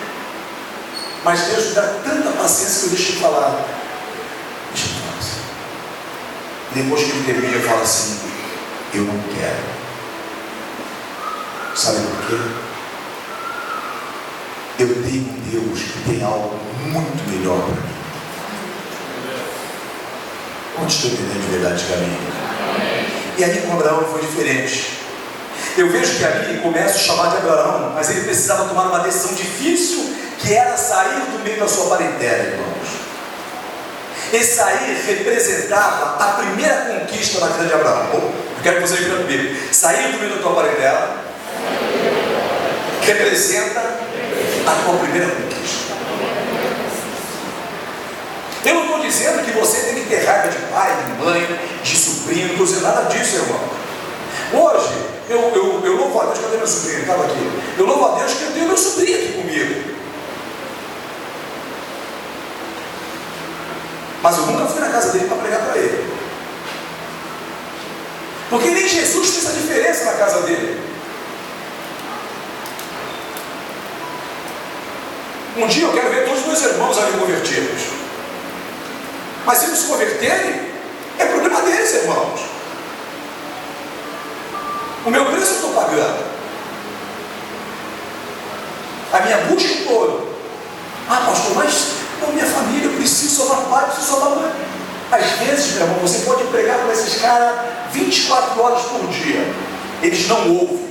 Mas Deus me dá tanta paciência que eu deixo ele falar. Deixa ele falar assim. Depois que ele termina, eu falo assim, eu não quero. Sabe por quê? Eu tenho um Deus que tem algo muito melhor para mim. Onde estou entendendo de verdade de caminho? E aí com Abraão foi diferente. Eu vejo que ali começa a chamar de Abraão, mas ele precisava tomar uma decisão difícil, que era sair do meio da sua parentela, irmãos. Esse sair representava a primeira conquista na vida de Abraão. Eu quero que você veja comigo. Sair do meio da tua parentela representa a tua primeira conquista. Eu não estou dizendo que você tem que ter raiva de pai, de mãe, de sobrinho, não estou dizendo nada disso, irmão. Hoje, eu louvo a Deus, cadê meu sobrinho? Estava aqui. Eu louvo a Deus que eu tenho meu sobrinho aqui comigo. Mas eu nunca fui na casa dele para pregar para ele. Porque nem Jesus fez a diferença na casa dele. Um dia eu quero ver todos os meus irmãos ali convertidos. Mas se não se converterem, é problema deles, irmãos. O meu preço eu estou pagando. A minha busca em todo. Ah, pastor, mas minha família, eu preciso salvar pai, eu preciso salvar mãe. Às vezes, meu irmão, você pode pregar para esses caras 24 horas por dia. Eles não ouvem.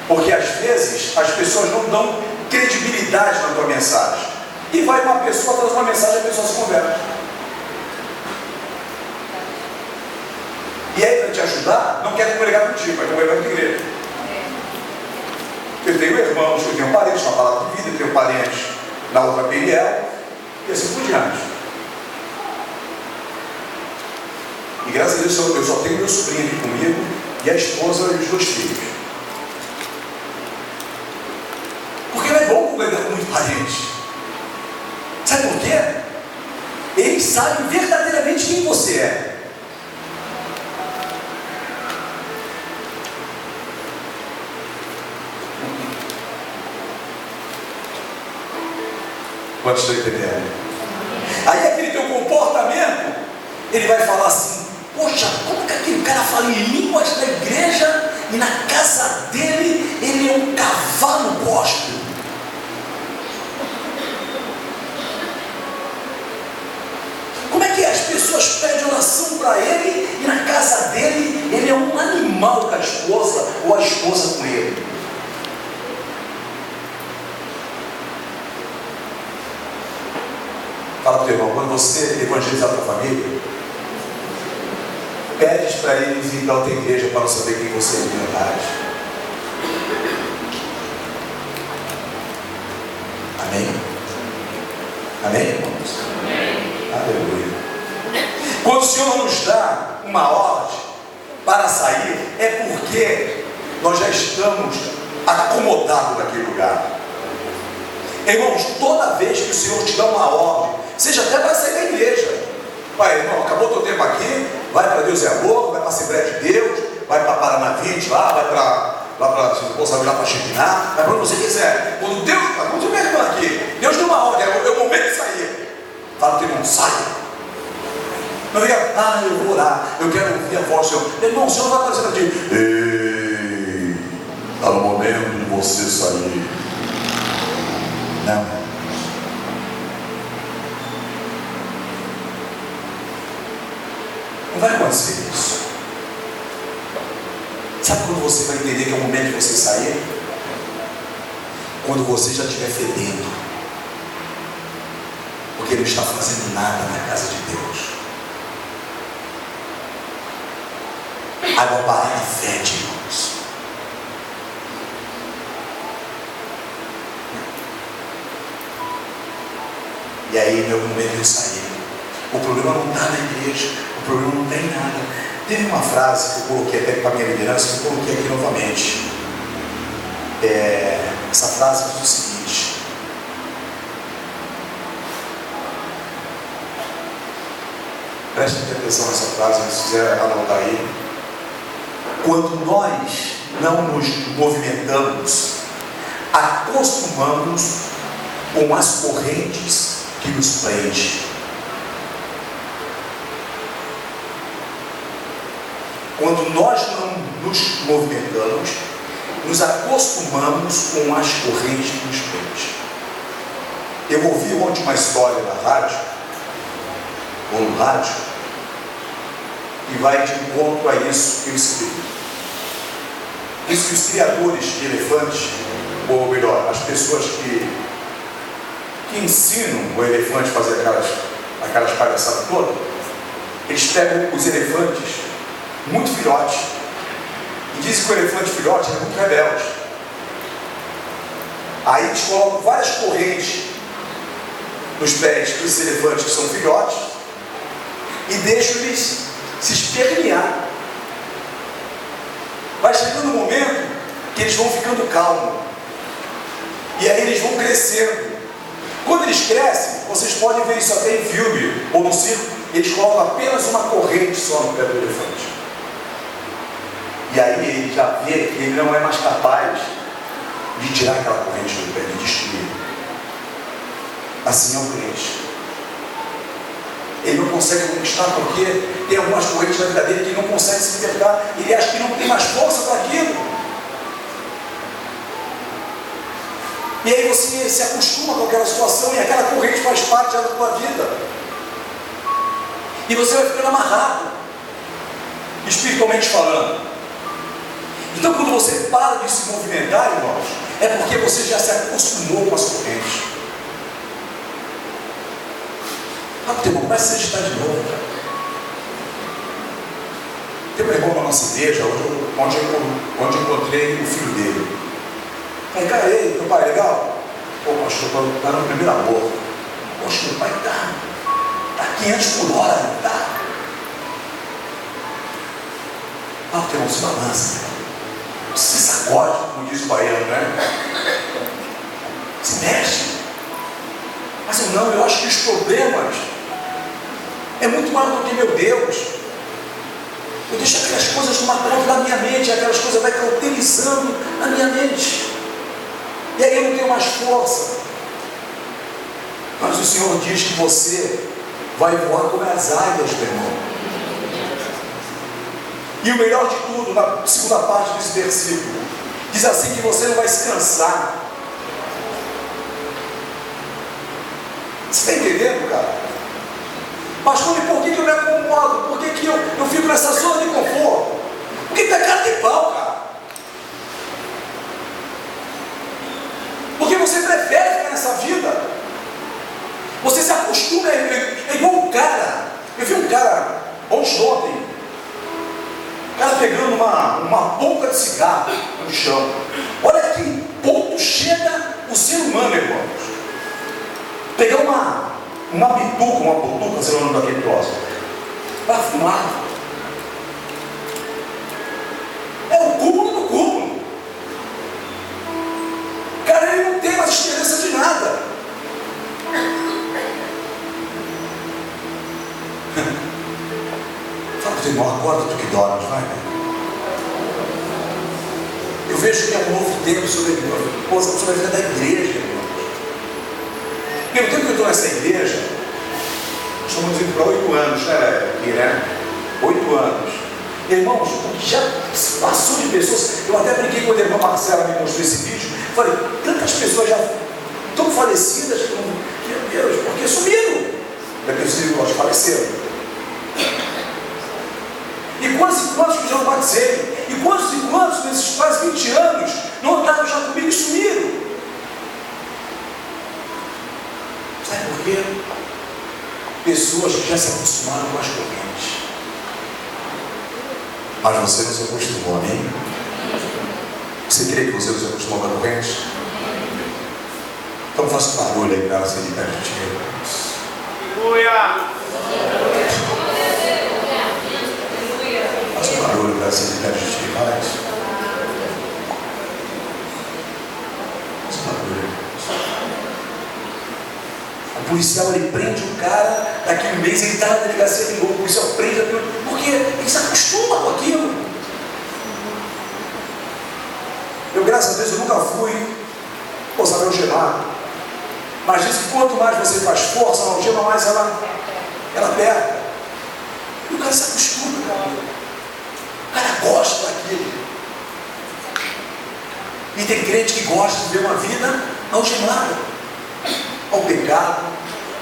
Porque às vezes as pessoas não dão credibilidade na tua mensagem. E vai uma pessoa, traz uma mensagem e a pessoa se converte. E aí, para te ajudar, não quer congregar contigo, vai congregar com a igreja. Eu tenho irmãos, eu tenho parentes na palavra de vida, eu tenho parentes na outra PNL, e assim por diante. E graças a Deus eu só tenho meu sobrinho aqui comigo, e a esposa e os 2 filhos. Porque não é bom congregar com muito parente. Sabe por quê? Eles sabem verdadeiramente quem você é. Quando estou entendendo? Aí aquele teu comportamento, ele vai falar assim, poxa, como que aquele cara fala em línguas na igreja e na casa dele ele é um cavalo gospel? Como é que as pessoas pedem oração para ele e na casa dele ele é um animal com a esposa ou a esposa com ele? Fala para o teu irmão, quando você evangelizar a tua família, pede para eles ir para outra igreja para não saber quem você é de verdade. Amém? Amém, irmãos? Amém. Aleluia. Quando o Senhor nos dá uma ordem para sair, é porque nós já estamos acomodados naquele lugar. Irmãos, toda vez que o Senhor te dá uma ordem, seja até para sair da igreja, vai, irmão, acabou o teu tempo aqui, vai para Deus é Amor, vai para a Assembleia de Deus, vai para Paranavite lá, vai para se você vai lá para Chiquiná, vai para onde você quiser. Quando Deus, quando você vem aqui, Deus deu uma ordem, é o momento de sair. Fala para o irmão, saia. Não diga, eu vou orar, eu quero ouvir a voz do Senhor. Irmão, o Senhor vai aparecer para ti. Ei, está no momento de você sair. Não. Não vai acontecer isso. Sabe quando você vai entender que é o momento de você sair? Quando você já estiver fedendo. Porque não está fazendo nada na casa de Deus. Água parada fede, irmãos. E aí, meu momento de sair. O problema não está na igreja, o problema não tem nada. Teve uma frase que eu coloquei até para a minha liderança, que eu coloquei aqui novamente. Essa frase diz o seguinte: preste atenção nessa frase, se quiser anotar aí. Quando nós não nos movimentamos, acostumamos com as correntes que nos prendem. Quando nós não nos movimentamos, nos acostumamos com as correntes que nos prendem. Eu ouvi ontem uma história na rádio, ou no rádio, e vai de encontro a isso que eu escrevi. Diz que os criadores de elefantes, ou melhor, as pessoas que ensinam o elefante a fazer aquelas palhaçadas todas, eles pegam os elefantes muito filhotes e dizem que o elefante filhote é muito rebelde. Aí eles colocam várias correntes nos pés dos elefantes que são filhotes e deixam eles se espernear. Vai chegando um momento que eles vão ficando calmos e aí eles vão crescendo. Quando eles crescem, vocês podem ver isso até em filme ou no circo, eles colocam apenas uma corrente só no pé do elefante. E aí ele já vê que ele não é mais capaz de tirar aquela corrente do pé, de destruir. Assim é o crente. Ele não consegue conquistar porque tem algumas correntes na vida dele que ele não consegue se libertar. Ele acha que não tem mais força para aquilo. E aí você se acostuma com aquela situação e aquela corrente faz parte da tua vida. E você vai ficando amarrado, espiritualmente falando. Então quando você para de se movimentar, irmãos, é porque você já se acostumou com as correntes. Teu irmão, vai se agitar de novo, cara. Tem um irmão na nossa igreja, onde eu encontrei o filho dele. Falei, cara, ei, teu pai é legal? Pô, pastor, tá no primeiro amor. Poxa, meu pai tá 500 por hora, não tá? Teu irmão, se balança, se sacode, como diz o baiano, né? Se mexe. Mas eu acho que os problemas é muito maior do que meu Deus. Eu deixo aquelas coisas tomar conta da minha mente, aquelas coisas vai cauterizando a minha mente. E aí eu não tenho mais força. Mas o Senhor diz que você vai voar como as águias, meu irmão. E o melhor de tudo, na segunda parte desse versículo, diz assim que você não vai se cansar. Você está entendendo, cara? Pastor, e por que eu me acomodo? Por que eu fico nessa zona de conforto? Porque tá cara de pau, cara. Porque você prefere ficar nessa vida. Você se acostuma, é igual um cara. Eu vi um cara, ontem, o cara pegando uma polca de cigarro no chão. Olha que ponto chega o ser humano, irmãos. Pegar uma bituca, sei lá o nome daquele troço, para fumar. É o cúmulo do cúmulo. Cara, ele não tem mais esperança de nada. Fala para o irmão, acorda tu que dorme, vai. Eu vejo que é um novo tempo sobre a vida da igreja, irmão. E no tempo que eu estou nessa igreja, estamos indo para 8 anos, né? 8 anos. Irmãos, já se passou de pessoas. Eu até brinquei quando a irmã Marcela me mostrou esse vídeo. Falei, tantas pessoas já estão falecidas, que não, meu Deus, porque sumiram. Deve ter sido, nós faleceram. E quantos que já não batizei? E quantos nesses quase 20 anos não andaram já comigo e sumiram? Sabe por quê? Pessoas que já se acostumaram com as correntes. Mas você não se acostumou, amém? Você crê que você não se acostumou com a corrente? Então faça um barulho aí para ela sair de perto de ti. Aleluia! Faça um barulho para ela sair de perto de ti. Faz. Faça um barulho. O policial, ele prende o cara, daqui um mês ele está na delegacia de novo, o policial prende, porque ele se acostuma com aquilo. nunca fui, pô, sabe, algemado. Mas diz que quanto mais você faz força na algema, mais ela aperta. E o cara se acostuma, cara. O cara gosta daquilo. E tem crente que gosta de ver uma vida algemada ao pecado,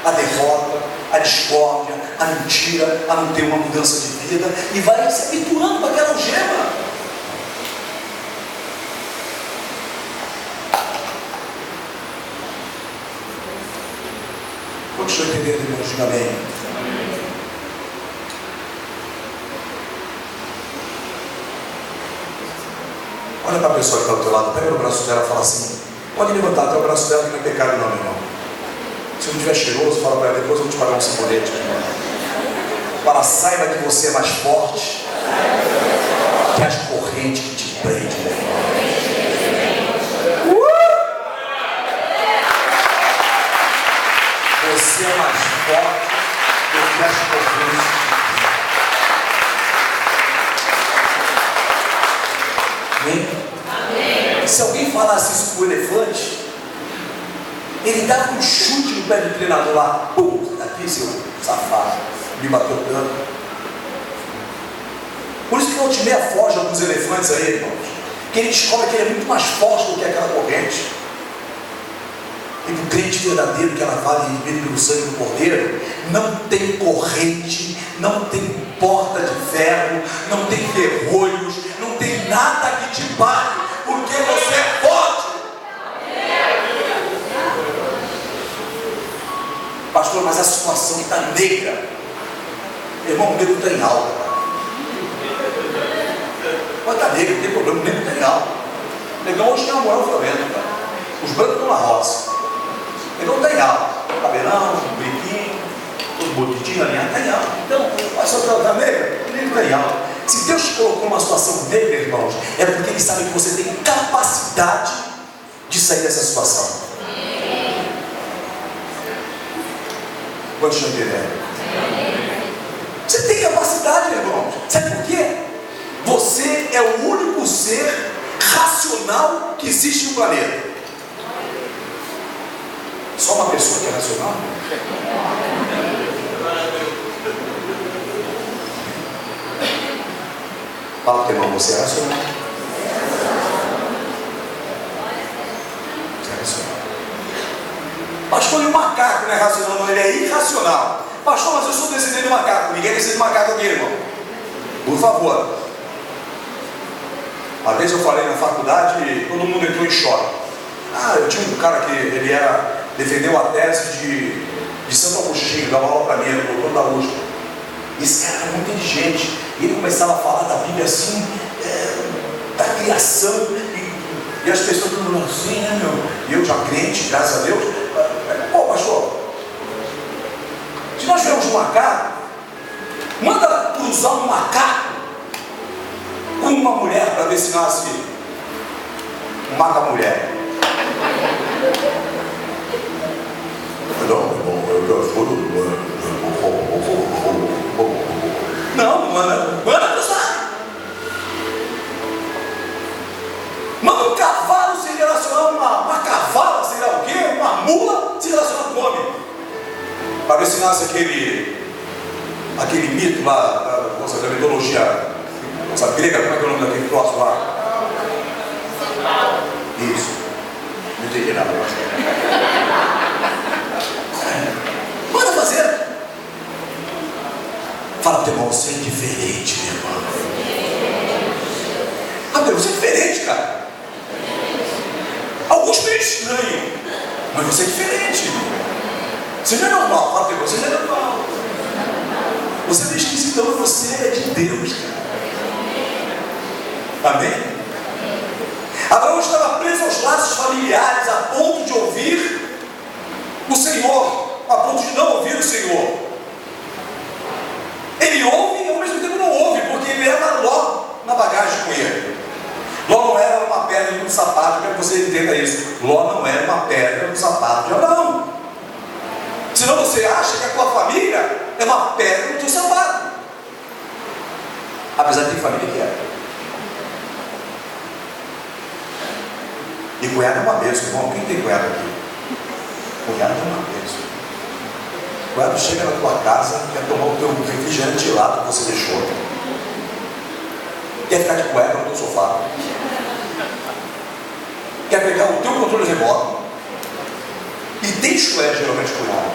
à derrota, à discórdia, à mentira, a não ter uma mudança de vida, e vai se habituando com aquela algema. Quantos estão entendendo, irmãos? Diga amém. Olha para a pessoa que está do teu lado, pega no braço dela e fala assim: pode levantar até o braço dela, que não é pecado não, meu irmão. Se não estiver cheiroso, fala para ela: depois eu vou te pagar um sabonete. Para saiba que você é mais forte que as correntes que te prendem. Você é mais forte do que as correntes. Amém? Se alguém falasse isso para o elefante, ele dava um chute no pé do treinador lá. Pum! Daqui, seu safado. Me bateu tanto. Por isso que o Altimeia foge alguns elefantes aí, irmãos. Que ele descobre que ele é muito mais forte do que aquela corrente. E para o crente verdadeiro, que ela vale vivido pelo sangue do Cordeiro, não tem corrente, não tem porta de ferro, não tem ferrolhos, não tem nada que te pare, porque você é forte. Pastor, mas a situação está negra. Irmão, o negro está em alta. Pode estar negro, não tem problema, o negro está em alta. O negão hoje tem uma moral violenta, cara. Os brancos estão na roça. O negão está em alta. Cabelão, brinquinho, todo bonitinho, alinhado, está em alta. Então, o pastor está negra, o negro está em alta. Se Deus te colocou numa situação negra, irmãos, é porque Ele sabe que você tem capacidade de sair dessa situação. Quantos estão entendendo? Você tem capacidade, irmãos. Sabe por quê? Você é o único ser racional que existe no planeta. Só uma pessoa que é racional? Fala para o teu irmão, você é racional. Você é racional. Pastor, e o macaco não é racional, não, ele é irracional. Pastor, mas eu sou descendente do macaco. Ninguém é descendente do macaco aqui, irmão. Por favor. Uma vez eu falei na faculdade e todo mundo entrou em choque. Eu tinha um cara que ele defendeu a tese de Santo Agostinho, dava aula para mim, era o doutor da USP. Esse cara era muito inteligente. E ele começava a falar da Bíblia assim, da criação. E as pessoas falando assim, né, meu? E eu já crente, graças a Deus. Pô, pastor, se nós vemos um macaco, manda cruzar um macaco com uma mulher para ver se nasce um maca-mulher. Não, manda cruzar. Manda um cavalo se relacionar uma cavala, sei lá o quê, uma mula se relacionar com um homem. Para ver se nasce aquele mito lá, da mitologia grega, como é que é o nome daquele troço lá? Isso. Não entendi nada. Manda fazer. Fala para o teu irmão, você é diferente, meu irmão. Meu, você é diferente, cara. Alguns meio estranhos, mas você é diferente. Você não é normal. Fala para o teu irmão, você não é normal. Você é esquisitão, mas você é de Deus, cara. Amém? Abraão estava preso aos laços familiares a ponto de ouvir o Senhor, a ponto de não ouvir o Senhor. Ele ouve e ao mesmo tempo não ouve, porque ele leva Ló na bagagem com ele. Ló não era uma pedra no sapato, para que você entenda isso. Ló não era uma pedra no sapato de Abraão. Senão você acha que a tua família é uma pedra no teu sapato. Apesar de ter família que é. E cunhado é uma bênção, irmão. Quem tem cunhado aqui? Cunhado é uma bênção. Cunhado chega na tua casa, quer tomar o teu refrigerante gelado que você deixou. Quer ficar de cueca no teu sofá. Quer pegar o teu controle remoto. E deixa o geralmente cunhado.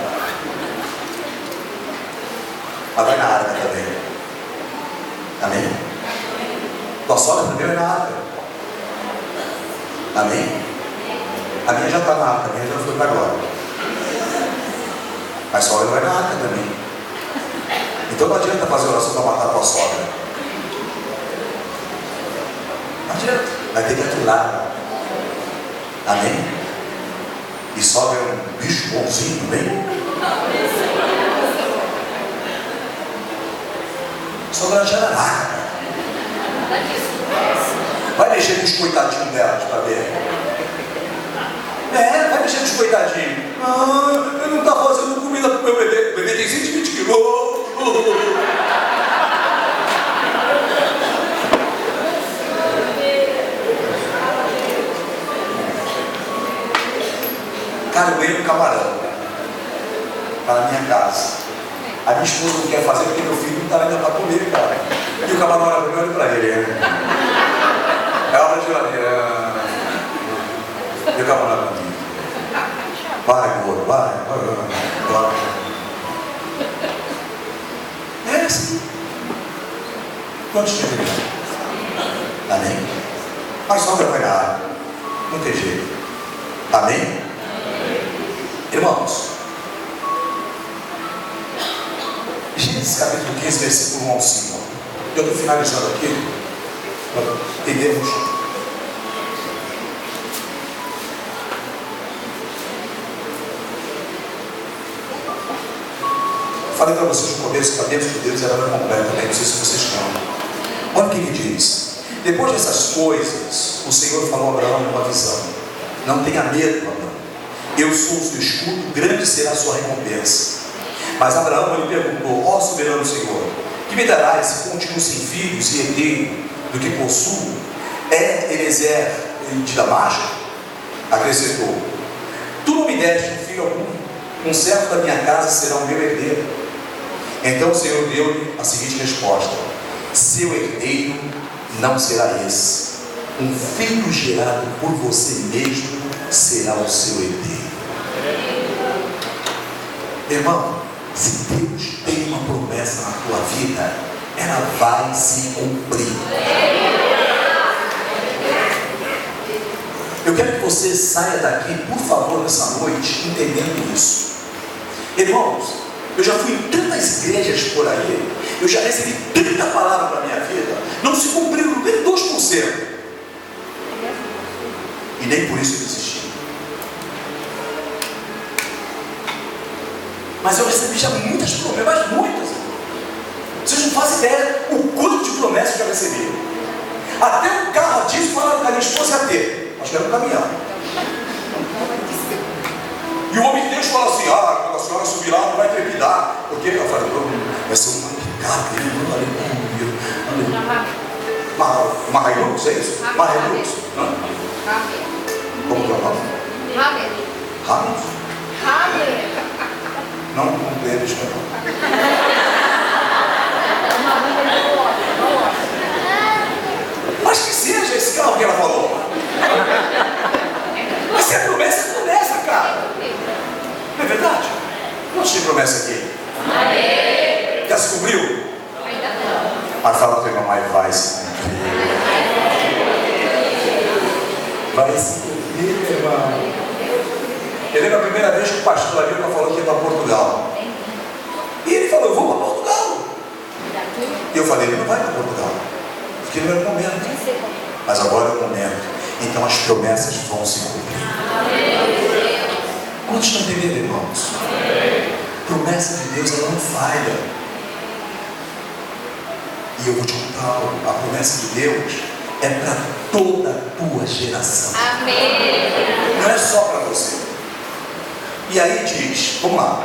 Mas vai na arca também. Amém? Tua sogra primeiro é na arca. Amém? A minha já está na arca, a minha já foi para agora. Mas a sogra vai na arca também. Então não adianta fazer oração para matar a tua sogra. Não adianta. Vai ter que aturar. Amém? E sogra é um bicho bonzinho, amém? Sogra já era arca. Vai mexer com os coitadinhos delas para ver. Vai mexer com os coitadinhos. Ele não está fazendo comida para o meu bebê. O bebê tem 120 quilos. Cara, eu ganhei um camarão para a minha casa. A minha esposa não quer fazer porque meu filho não está ainda para comer, cara. E o camarão era primeiro para ele. É hora de geladeira. E o camarão para mim. Vai, gordo, vai. É assim. Quantos de Deus? Amém? Mas sogra vai na água. Não tem jeito. Amém? Irmãos, Gênesis capítulo 15, versículo 1 ao 5. Eu estou finalizando aqui para entendermos. Falei para vocês no começo que a bênção de Deus era completa, né? Não sei se vocês lembram. Olha o que ele diz. Depois dessas coisas, o Senhor falou a Abraão numa visão: não tenha medo, Abraão. Eu sou o seu escudo, grande será a sua recompensa. Mas Abraão lhe perguntou: ó soberano Senhor, que me darás se continuo sem filhos e herdeiro do que possuo? É Eliezer de Damasco? Acrescentou: tu não me deste um filho algum, um servo da minha casa será o meu herdeiro. Então o Senhor deu-lhe a seguinte resposta: seu herdeiro não será esse, um filho gerado por você mesmo será o seu herdeiro. Irmão, se Deus tem uma promessa na tua vida, ela vai se cumprir. Eu quero que você saia daqui, por favor, nessa noite, entendendo isso. Irmãos, eu já fui em tantas igrejas por aí, eu já recebi tanta palavra para a minha vida, não se cumpriram nem 2%. E nem por isso eu desisti. Mas eu recebi já muitas promessas, muitas. Vocês não fazem ideia o quanto de promessas eu já recebi. Até um carro disso falaram que a minha esposa ia ter. Acho que era um caminhão. E o homem de Deus fala assim: quando a senhora subir lá, não vai trepidar. Porque eu falei: vai ser uma picape, uma Hilux, é isso? Uma Hilux. Como que é o nome? Hammer. Não compreendo espanhol. Mas que seja esse carro que ela falou. Mas se é promessa, cara. Não é verdade? Não tem promessa aqui. Já se cumpriu? Ainda não. Mas fala para o irmão: mas vai se cumprir. Vai se cumprir, meu irmão. Eu lembro a primeira vez que o pastor ali falou que ia para Portugal. E ele falou: eu vou para Portugal. E eu falei: ele não vai para Portugal. Porque não era o momento. Mas agora é o momento. Então as promessas vão se cumprir. Quantos estão entendendo, irmãos? Promessa de Deus, ela não falha. E eu vou te contar algo: a promessa de Deus é para toda a tua geração. Amém. Não é só para você. E aí diz, vamos lá.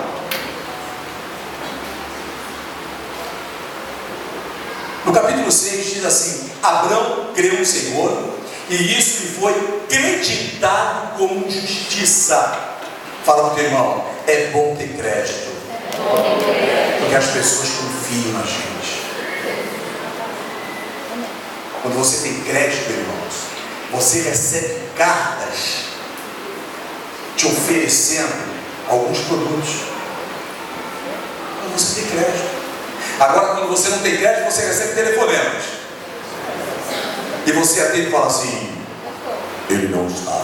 No capítulo 6 diz assim: Abrão creu no Senhor, e isso lhe foi creditado como justiça. Fala para o teu irmão, é bom ter crédito, porque as pessoas confiam na gente. Quando você tem crédito, irmãos, você recebe cartas te oferecendo alguns produtos. Quando você tem crédito. Agora, quando você não tem crédito, você recebe telefonemas. E você atende e fala assim: ele não está.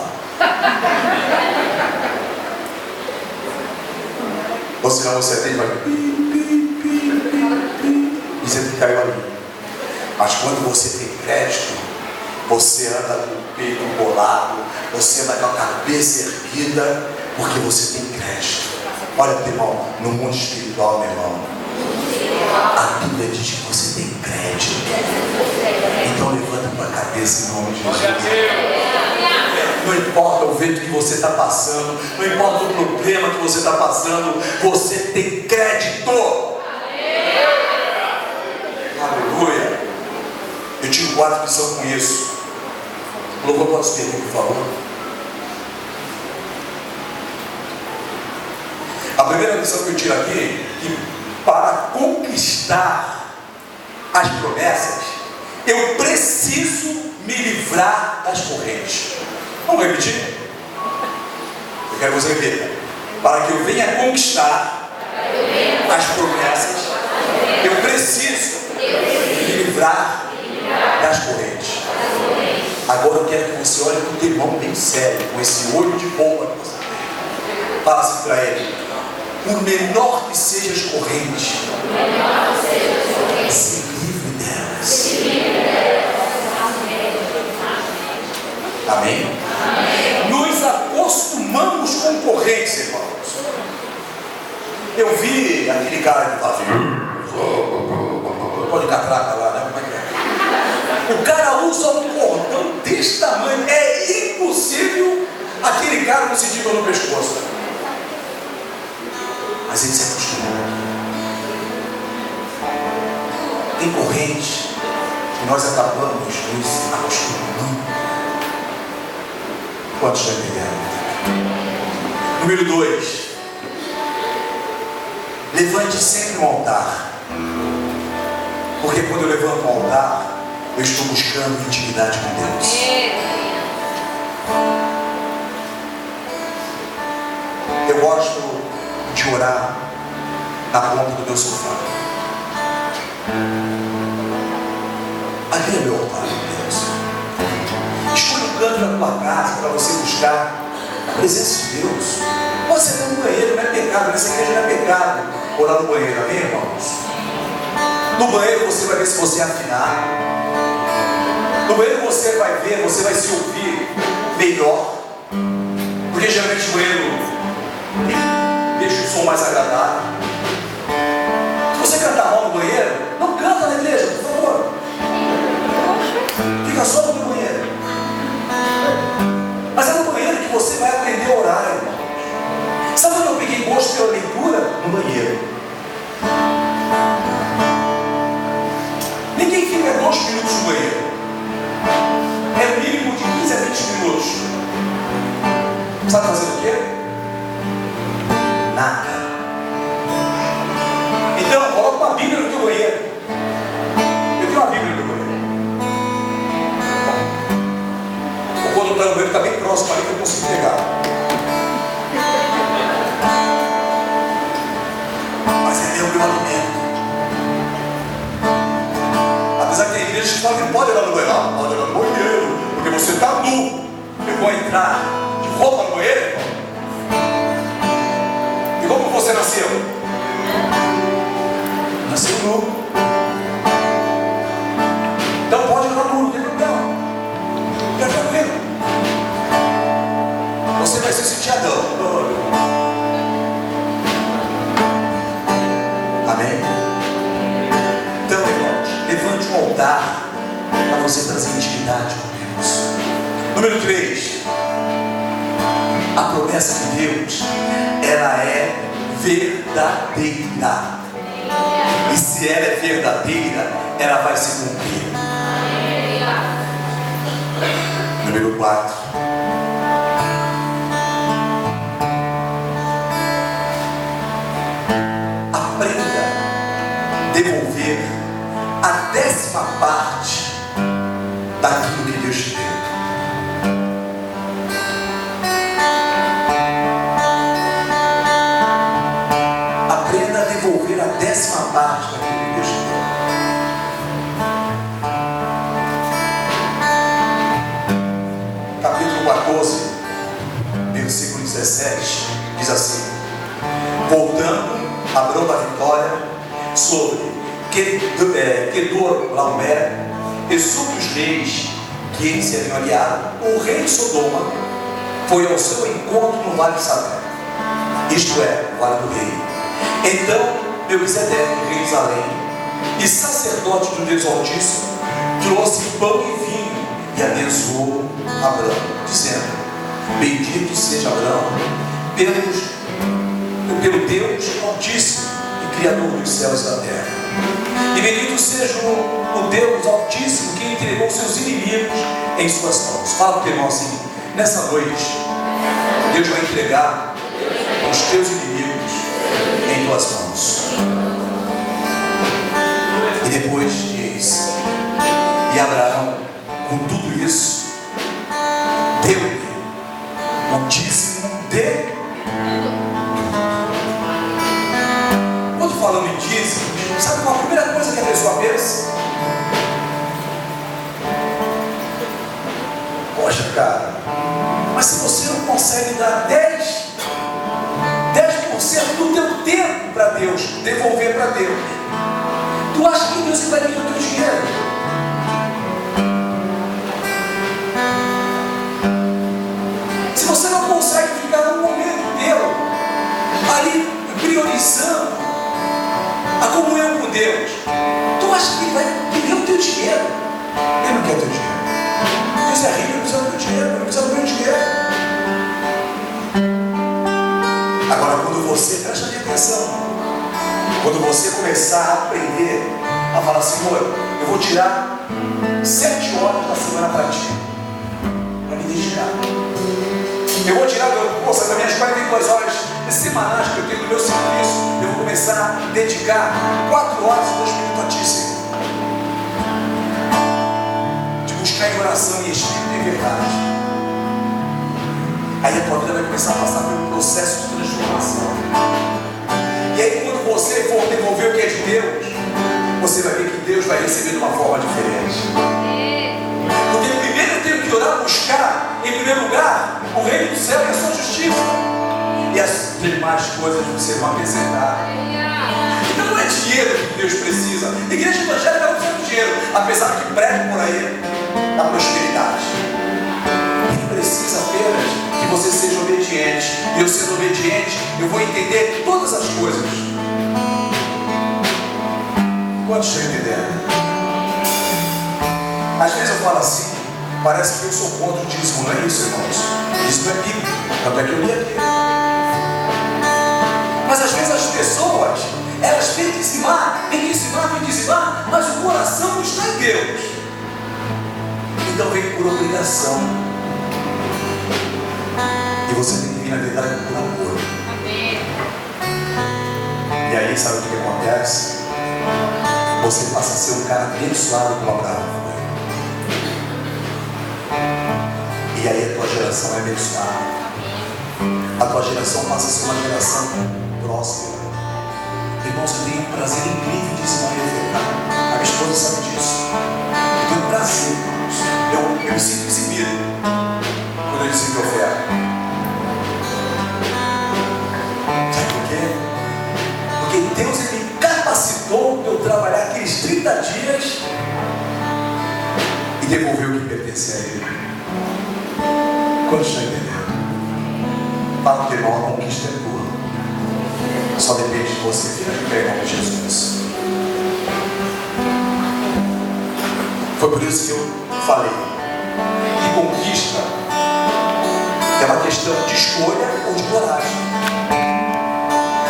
Ou senão você atende e vai pi, pi, pi, pi, pi, e você caiu ali. Mas quando você tem crédito, você anda com o peito bolado, você anda com a cabeça erguida, porque você tem crédito. Olha, meu irmão, no mundo espiritual, meu irmão, a Bíblia diz que você tem crédito. Então levanta tua cabeça em nome de Jesus. Não importa o vento que você está passando, não importa o problema que você está passando, você tem crédito. Aleluia. Eu tive 4 que são com isso. Louvor pode subir aqui, por favor. A primeira lição que eu tiro aqui, que para conquistar as promessas, eu preciso me livrar das correntes. Vamos repetir? Eu quero que você repita. Para que eu venha conquistar as promessas, eu preciso me livrar das correntes. Agora eu quero que você olhe para o teu irmão bem sério, com esse olho de bomba que você tem. Fala assim para ele: por menor que sejam as correntes, se livre delas. Amém? Nos acostumamos com correntes, irmãos. Eu vi aquele cara que fazia pode catraca lá, né? Como é que é? O cara usa um cordão desse tamanho. É impossível aquele cara não sentir dor no pescoço. Mas ele se acostumou. Tem correntes que nós acabamos nos acostumando. Quantos já entenderam? Número 2. Levante sempre um altar. Porque quando eu levanto um altar, eu estou buscando intimidade com Deus. Eu gosto de orar na ponta do meu sofá. Ali é meu altar, Deus. Escolha um canto da tua casa para você buscar a presença de Deus. Você está no banheiro, não é pecado, nessa igreja não é pecado orar no banheiro, amém, irmãos? No banheiro você vai ver se você afinar. No banheiro você vai ver, você vai se ouvir melhor. Porque geralmente o banheiro deixa o som mais agradável. Se você cantar mal no banheiro, não canta na igreja, por favor. Fica só no banheiro. Mas é no banheiro que você vai aprender a orar, irmão. Sabe onde eu peguei gosto pela leitura? No banheiro. Ninguém fica 2 minutos no banheiro. É o mínimo de 15 a 20 minutos. Sabe fazer o quê? Nada. Então, coloca uma Bíblia no teu banheiro. Eu tenho uma Bíblia no meu banheiro. Ou quando o banheiro está bem próximo ali que eu consigo pegar. Mas é meu alimento. Apesar que tem igrejas que falam que pode olhar no banheiro. Não, pode olhar no banheiro, porque você está nu. Eu vou entrar de roupa no banheiro, irmão. E como você nasceu? Nasceu nu. Então pode olhar nu, não tem problema. Fica tranquilo. Você vai se sentir Adão. Amém? Então, irmãos, levante um altar para você trazer intimidade com Deus. Número 3. A promessa de Deus, ela é verdadeira. E se ela é verdadeira, ela vai se cumprir. Número 4. Aprenda a devolver a 10ª parte daquilo que Deus te deu. Aprenda a devolver a 10ª parte daquilo que Deus te deu. Capítulo 14, versículo 17, diz assim: voltando Abrão da vitória sobre Quedorlaomer e sobre os reis que eles se haviam aliado, o rei de Sodoma foi ao seu encontro no vale de Sadar, isto é, o vale do rei. Então Melquisedeque, rei de Salém e sacerdote do Deus Altíssimo, trouxe pão e vinho e abençoou Abrão, dizendo: bendito seja Abrão pelo Deus Altíssimo e Criador dos céus e da terra, e bendito seja o Deus Altíssimo que entregou seus inimigos em suas mãos. Fala para o teu irmão assim: nessa noite Deus vai entregar os teus inimigos em tuas mãos. E depois diz: e Abraão, com tudo isso, deu-lhe o dízimo de... Quando falamos em dízimo, sabe qual a primeira coisa que a pessoa pensa? Poxa, cara, mas se você não consegue dar 10% do teu tempo para Deus, devolver para Deus, tu acha que Deus vai vir o teu dinheiro? Se você não consegue ficar no momento teu ali priorizando a comunhão com Deus, tu acha que Ele vai querer o teu dinheiro? Ele não quer o teu dinheiro. Deus é rico, Ele precisa do teu dinheiro, Ele precisa do meu dinheiro. Agora, quando você, presta atenção, quando você começar a aprender a falar: Senhor, eu vou tirar 7 horas da semana para Ti, para me dedicar. Eu vou tirar das minhas 42 horas semanais que eu tenho no meu serviço, eu vou começar a dedicar 4 horas e 2 minutos a Ti, Senhor. De buscar em oração e espírito e verdade. Aí a tua vida vai começar a passar por um processo de transformação. E aí, quando você for devolver o que é de Deus, você vai ver que Deus vai receber de uma forma diferente. Porque primeiro eu tenho que orar, buscar, em primeiro lugar, o reino do céu e a sua justiça. E as demais coisas serão acrescentadas. Então não é dinheiro que Deus precisa. A igreja evangélica não precisa de dinheiro, apesar que prega por aí a prosperidade. Ele precisa apenas que você seja obediente. E eu sendo obediente, eu vou entender todas as coisas. Quantos estão entendendo? Às vezes eu falo assim, parece que eu sou contra o dízimo. Não é isso, irmãos? Isso não é bíblico. Tanto é que eu li aqui. Mas às vezes as pessoas, elas vêm dizimar, mas o coração não está em Deus. Então vem por obrigação. E você tem que vir, na verdade, por amor. E aí, sabe o que acontece? Você passa a ser um cara abençoado com Abraão. E aí a tua geração é abençoada. A tua geração passa a ser uma geração próspera. Irmãos, eu tenho um prazer incrível de dizimar e ofertar. A minha esposa sabe disso. Eu tenho um prazer, irmãos. Eu me sinto exibido quando eu dizimo e oferto. Sabe por quê? Porque Deus me capacitou para eu trabalhar aqueles 30 dias e devolver o que pertence a Ele. Quantos estão entendendo? Fala para o teu irmão: a conquista é tua. Só depende de você. Fica de pé em nome de Jesus. Foi por isso que eu falei que conquista é uma questão de escolha ou de coragem.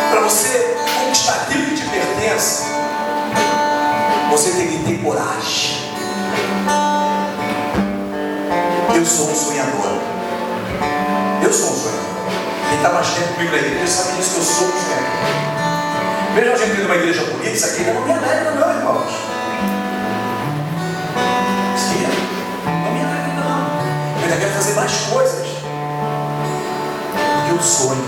Para você conquistar aquilo que te pertence, você tem que ter coragem. Eu sou um sonhador. Eu sou um sonhador. Quem está mais tempo comigo na igreja sabe disso, que eu sou um sonhador. Veja a gente indo numa igreja bonita, isso aqui não me alegra não, irmãos. Isso aqui não me alegra não. Eu ainda quero fazer mais coisas. Porque eu sonho.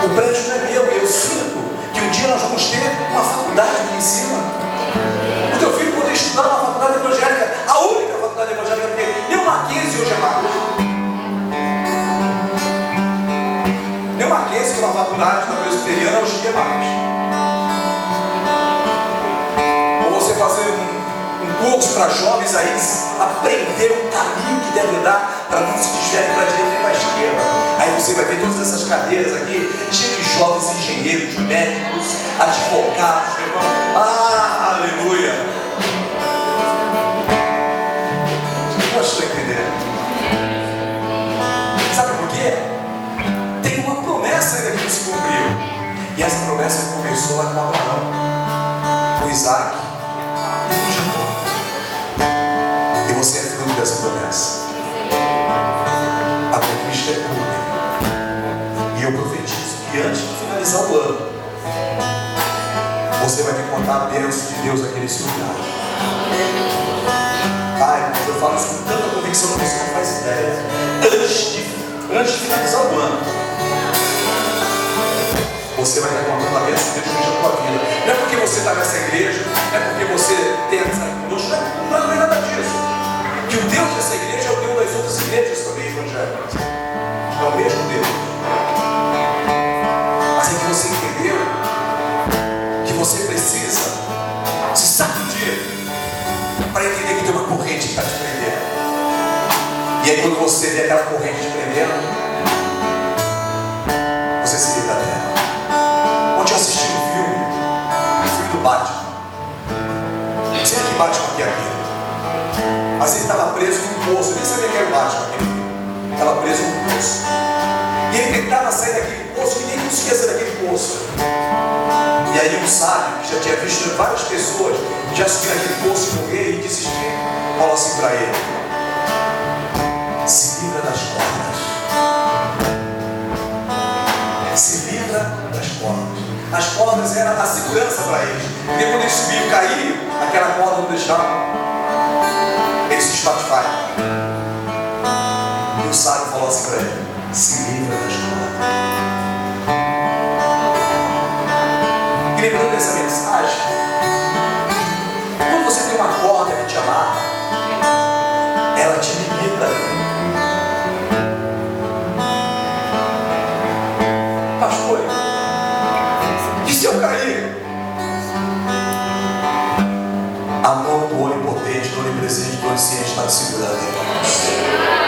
O prédio não é meu, eu sinto que um dia nós vamos ter uma faculdade aqui em cima. O teu filho poder estudar uma faculdade evangélica, a única faculdade evangélica, porque nem o Mackenzie hoje é Marcos. Nem o Mackenzie, que é uma faculdade da presbiteriana, hoje em dia é Marcos. Ou você fazer um curso para jovens aí, aprender o caminho que deve dar para não se desviarem para a direita e para a esquerda. Aí você vai ver todas essas cadeiras aqui, cheias de jovens engenheiros, médicos, advogados, meu irmão. Ah, aleluia! Eu estou entendendo. Sabe por quê? Tem uma promessa ainda que não se cumpriu. E essa promessa começou lá com Abraão, com Isaac e com Jacó. E você é fruto dessa promessa. A conquista é pura. E eu profetizo que antes de finalizar o ano, você vai me contar a bênção de Deus aqui nesse lugar. Ai, eu falo isso com tanta convicção que você não faz ideia. Antes de finalizar o ano, você vai estar contando a bênção de Deus na sua vida. Não é porque você está nessa igreja, não é porque você tem essa conosco, não é nada disso. Que o Deus dessa igreja é o Deus das outras igrejas também evangélicas. É o mesmo Deus. Mas é que você entendeu que você precisa se sacudir para entender que tem uma corrente que está te prendendo. E aí quando você vê aquela corrente te prendendo, você se livra dela. Ontem eu assisti um filme do Batman. Não sei que Batman que é aquele. Mas ele estava preso num poço. Eu nem sabia que era o Batman aquele filme. Estava preso num poço. E ele tentava sair daquele poço e ninguém conseguia sair daquele poço. E aí um sábio, que já tinha visto várias pessoas já subir naquele poço e morrer e desistir, falou assim para ele: se livra das cordas. Se livra das cordas. As cordas eram a segurança para eles. Porque quando eles subiam e caíam, aquela corda não deixava eles se espatifarem. E o sábio falou assim para ele: se livra das cordas. E lembrando dessa mensagem, quando você tem uma corda que te amarra, ela te limita. Pastor, e se eu cair? A mão do onipotente, do onipresente, do onisciente está te segurando, irmãos.